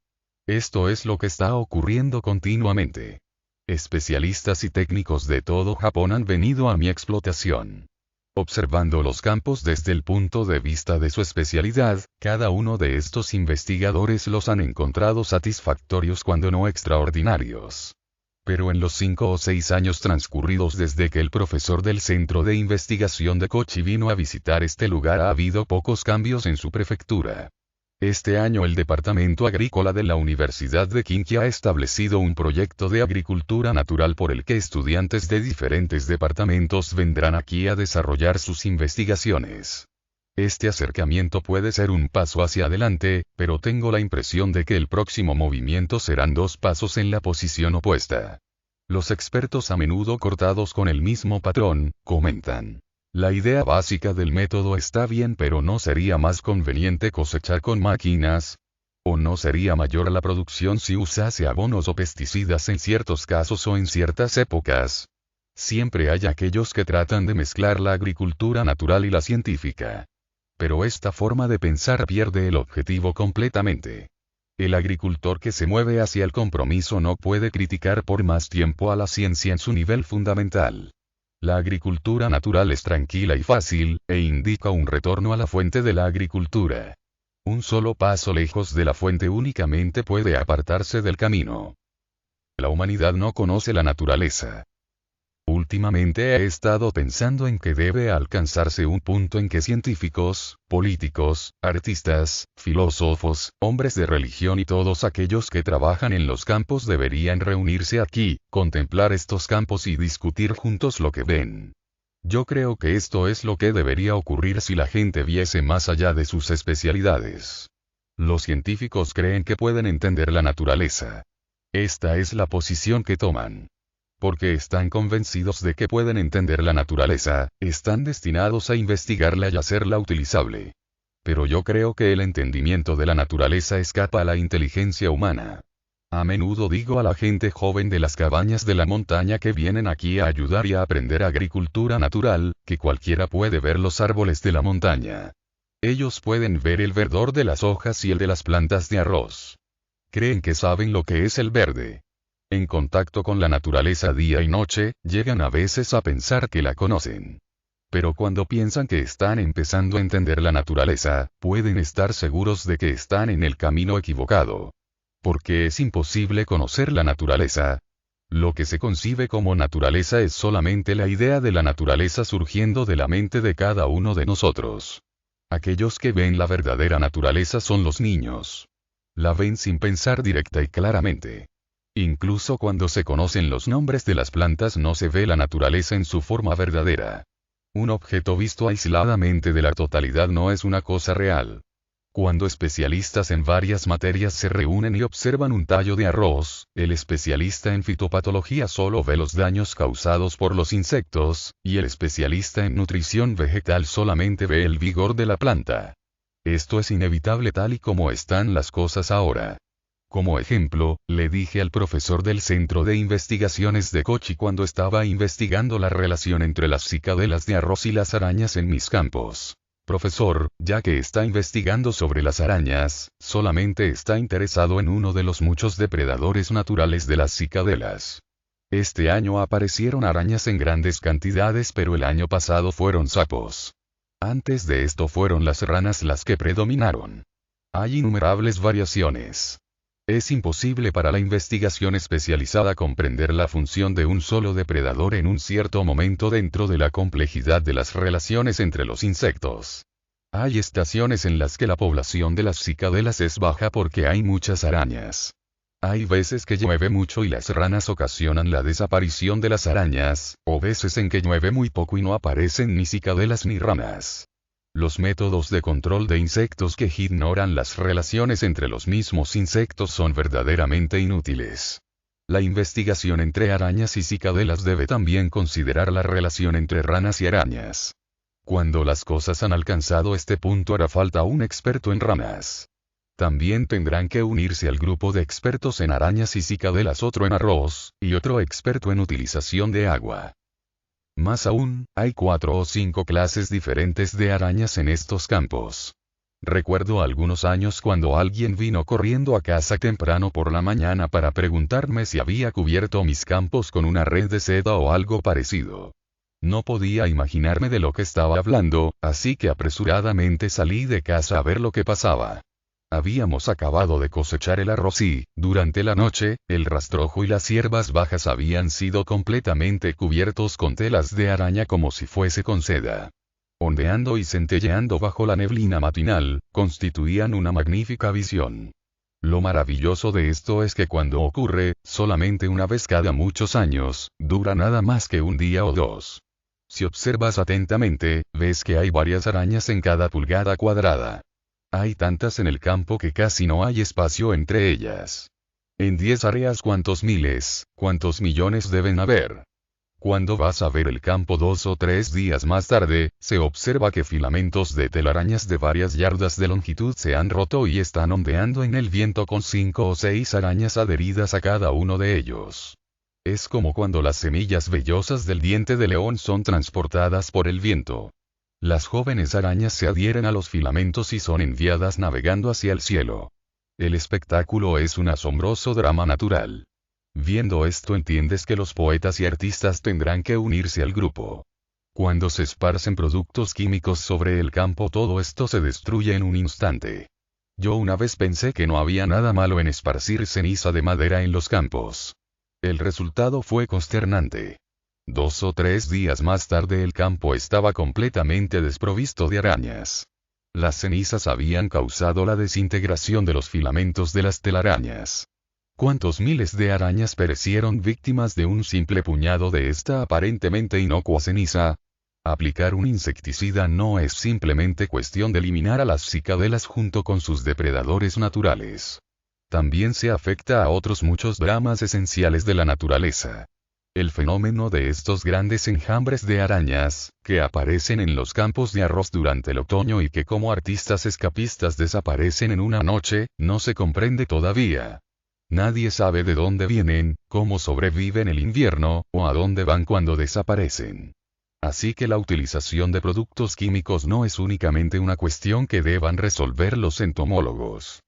Esto es lo que está ocurriendo continuamente. Especialistas y técnicos de todo Japón han venido a mi explotación. Observando los campos desde el punto de vista de su especialidad, cada uno de estos investigadores los han encontrado satisfactorios cuando no extraordinarios. Pero en los 5 o 6 años transcurridos desde que el profesor del Centro de Investigación de Kochi vino a visitar este lugar ha habido pocos cambios en su prefectura. Este año el Departamento Agrícola de la Universidad de Kinki ha establecido un proyecto de agricultura natural por el que estudiantes de diferentes departamentos vendrán aquí a desarrollar sus investigaciones. Este acercamiento puede ser un paso hacia adelante, pero tengo la impresión de que el próximo movimiento serán 2 pasos en la posición opuesta. Los expertos a menudo cortados con el mismo patrón, comentan. La idea básica del método está bien, pero ¿no sería más conveniente cosechar con máquinas? ¿O no sería mayor la producción si usase abonos o pesticidas en ciertos casos o en ciertas épocas? Siempre hay aquellos que tratan de mezclar la agricultura natural y la científica. Pero esta forma de pensar pierde el objetivo completamente. El agricultor que se mueve hacia el compromiso no puede criticar por más tiempo a la ciencia en su nivel fundamental. La agricultura natural es tranquila y fácil, e indica un retorno a la fuente de la agricultura. Un solo paso lejos de la fuente únicamente puede apartarse del camino. La humanidad no conoce la naturaleza. Últimamente he estado pensando en que debe alcanzarse un punto en que científicos, políticos, artistas, filósofos, hombres de religión y todos aquellos que trabajan en los campos deberían reunirse aquí, contemplar estos campos y discutir juntos lo que ven. Yo creo que esto es lo que debería ocurrir si la gente viese más allá de sus especialidades. Los científicos creen que pueden entender la naturaleza. Esta es la posición que toman. Porque están convencidos de que pueden entender la naturaleza, están destinados a investigarla y hacerla utilizable. Pero yo creo que el entendimiento de la naturaleza escapa a la inteligencia humana. A menudo digo a la gente joven de las cabañas de la montaña que vienen aquí a ayudar y a aprender agricultura natural, que cualquiera puede ver los árboles de la montaña. Ellos pueden ver el verdor de las hojas y el de las plantas de arroz. Creen que saben lo que es el verde. En contacto con la naturaleza día y noche, llegan a veces a pensar que la conocen. Pero cuando piensan que están empezando a entender la naturaleza, pueden estar seguros de que están en el camino equivocado. Porque es imposible conocer la naturaleza. Lo que se concibe como naturaleza es solamente la idea de la naturaleza surgiendo de la mente de cada uno de nosotros. Aquellos que ven la verdadera naturaleza son los niños. La ven sin pensar directa y claramente. Incluso cuando se conocen los nombres de las plantas no se ve la naturaleza en su forma verdadera. Un objeto visto aisladamente de la totalidad no es una cosa real. Cuando especialistas en varias materias se reúnen y observan un tallo de arroz, el especialista en fitopatología solo ve los daños causados por los insectos, y el especialista en nutrición vegetal solamente ve el vigor de la planta. Esto es inevitable tal y como están las cosas ahora. Como ejemplo, le dije al profesor del Centro de Investigaciones de Kochi cuando estaba investigando la relación entre las cicadelas de arroz y las arañas en mis campos. Profesor, ya que está investigando sobre las arañas, solamente está interesado en uno de los muchos depredadores naturales de las cicadelas. Este año aparecieron arañas en grandes cantidades, pero el año pasado fueron sapos. Antes de esto fueron las ranas las que predominaron. Hay innumerables variaciones. Es imposible para la investigación especializada comprender la función de un solo depredador en un cierto momento dentro de la complejidad de las relaciones entre los insectos. Hay estaciones en las que la población de las cicadelas es baja porque hay muchas arañas. Hay veces que llueve mucho y las ranas ocasionan la desaparición de las arañas, o veces en que llueve muy poco y no aparecen ni cicadelas ni ranas. Los métodos de control de insectos que ignoran las relaciones entre los mismos insectos son verdaderamente inútiles. La investigación entre arañas y cicadelas debe también considerar la relación entre ranas y arañas. Cuando las cosas han alcanzado este punto hará falta un experto en ranas. También tendrán que unirse al grupo de expertos en arañas y cicadelas, otro en arroz, y otro experto en utilización de agua. Más aún, hay 4 o 5 clases diferentes de arañas en estos campos. Recuerdo algunos años cuando alguien vino corriendo a casa temprano por la mañana para preguntarme si había cubierto mis campos con una red de seda o algo parecido. No podía imaginarme de lo que estaba hablando, así que apresuradamente salí de casa a ver lo que pasaba. Habíamos acabado de cosechar el arroz y, durante la noche, el rastrojo y las hierbas bajas habían sido completamente cubiertos con telas de araña como si fuese con seda. Ondeando y centelleando bajo la neblina matinal, constituían una magnífica visión. Lo maravilloso de esto es que cuando ocurre, solamente una vez cada muchos años, dura nada más que un día o dos. Si observas atentamente, ves que hay varias arañas en cada pulgada cuadrada. Hay tantas en el campo que casi no hay espacio entre ellas. En 10 áreas, ¿cuántos miles, cuántos millones deben haber? Cuando vas a ver el campo 2 o 3 días más tarde, se observa que filamentos de telarañas de varias yardas de longitud se han roto y están ondeando en el viento con 5 o 6 arañas adheridas a cada uno de ellos. Es como cuando las semillas vellosas del diente de león son transportadas por el viento. Las jóvenes arañas se adhieren a los filamentos y son enviadas navegando hacia el cielo. El espectáculo es un asombroso drama natural. Viendo esto entiendes que los poetas y artistas tendrán que unirse al grupo. Cuando se esparcen productos químicos sobre el campo, todo esto se destruye en un instante. Yo una vez pensé que no había nada malo en esparcir ceniza de madera en los campos. El resultado fue consternante. 2 o 3 días más tarde el campo estaba completamente desprovisto de arañas. Las cenizas habían causado la desintegración de los filamentos de las telarañas. ¿Cuántos miles de arañas perecieron víctimas de un simple puñado de esta aparentemente inocua ceniza? Aplicar un insecticida no es simplemente cuestión de eliminar a las cicadelas junto con sus depredadores naturales. También se afecta a otros muchos dramas esenciales de la naturaleza. El fenómeno de estos grandes enjambres de arañas, que aparecen en los campos de arroz durante el otoño y que como artistas escapistas desaparecen en una noche, no se comprende todavía. Nadie sabe de dónde vienen, cómo sobreviven el invierno, o a dónde van cuando desaparecen. Así que la utilización de productos químicos no es únicamente una cuestión que deban resolver los entomólogos.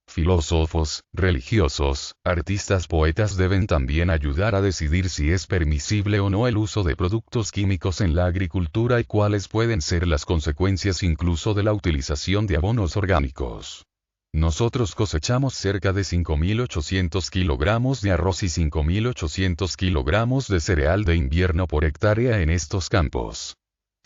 Filósofos, religiosos, artistas, poetas deben también ayudar a decidir si es permisible o no el uso de productos químicos en la agricultura y cuáles pueden ser las consecuencias incluso de la utilización de abonos orgánicos. Nosotros cosechamos cerca de 5.800 kilogramos de arroz y 5.800 kilogramos de cereal de invierno por hectárea en estos campos.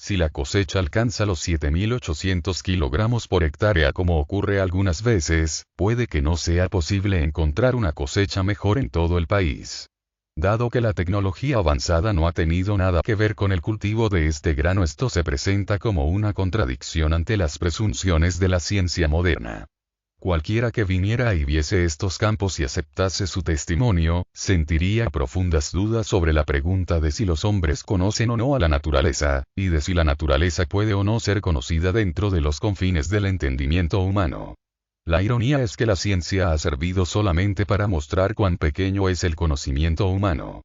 Si la cosecha alcanza los 7.800 kilogramos por hectárea como ocurre algunas veces, puede que no sea posible encontrar una cosecha mejor en todo el país. Dado que la tecnología avanzada no ha tenido nada que ver con el cultivo de este grano, esto se presenta como una contradicción ante las presunciones de la ciencia moderna. Cualquiera que viniera y viese estos campos y aceptase su testimonio, sentiría profundas dudas sobre la pregunta de si los hombres conocen o no a la naturaleza, y de si la naturaleza puede o no ser conocida dentro de los confines del entendimiento humano. La ironía es que la ciencia ha servido solamente para mostrar cuán pequeño es el conocimiento humano.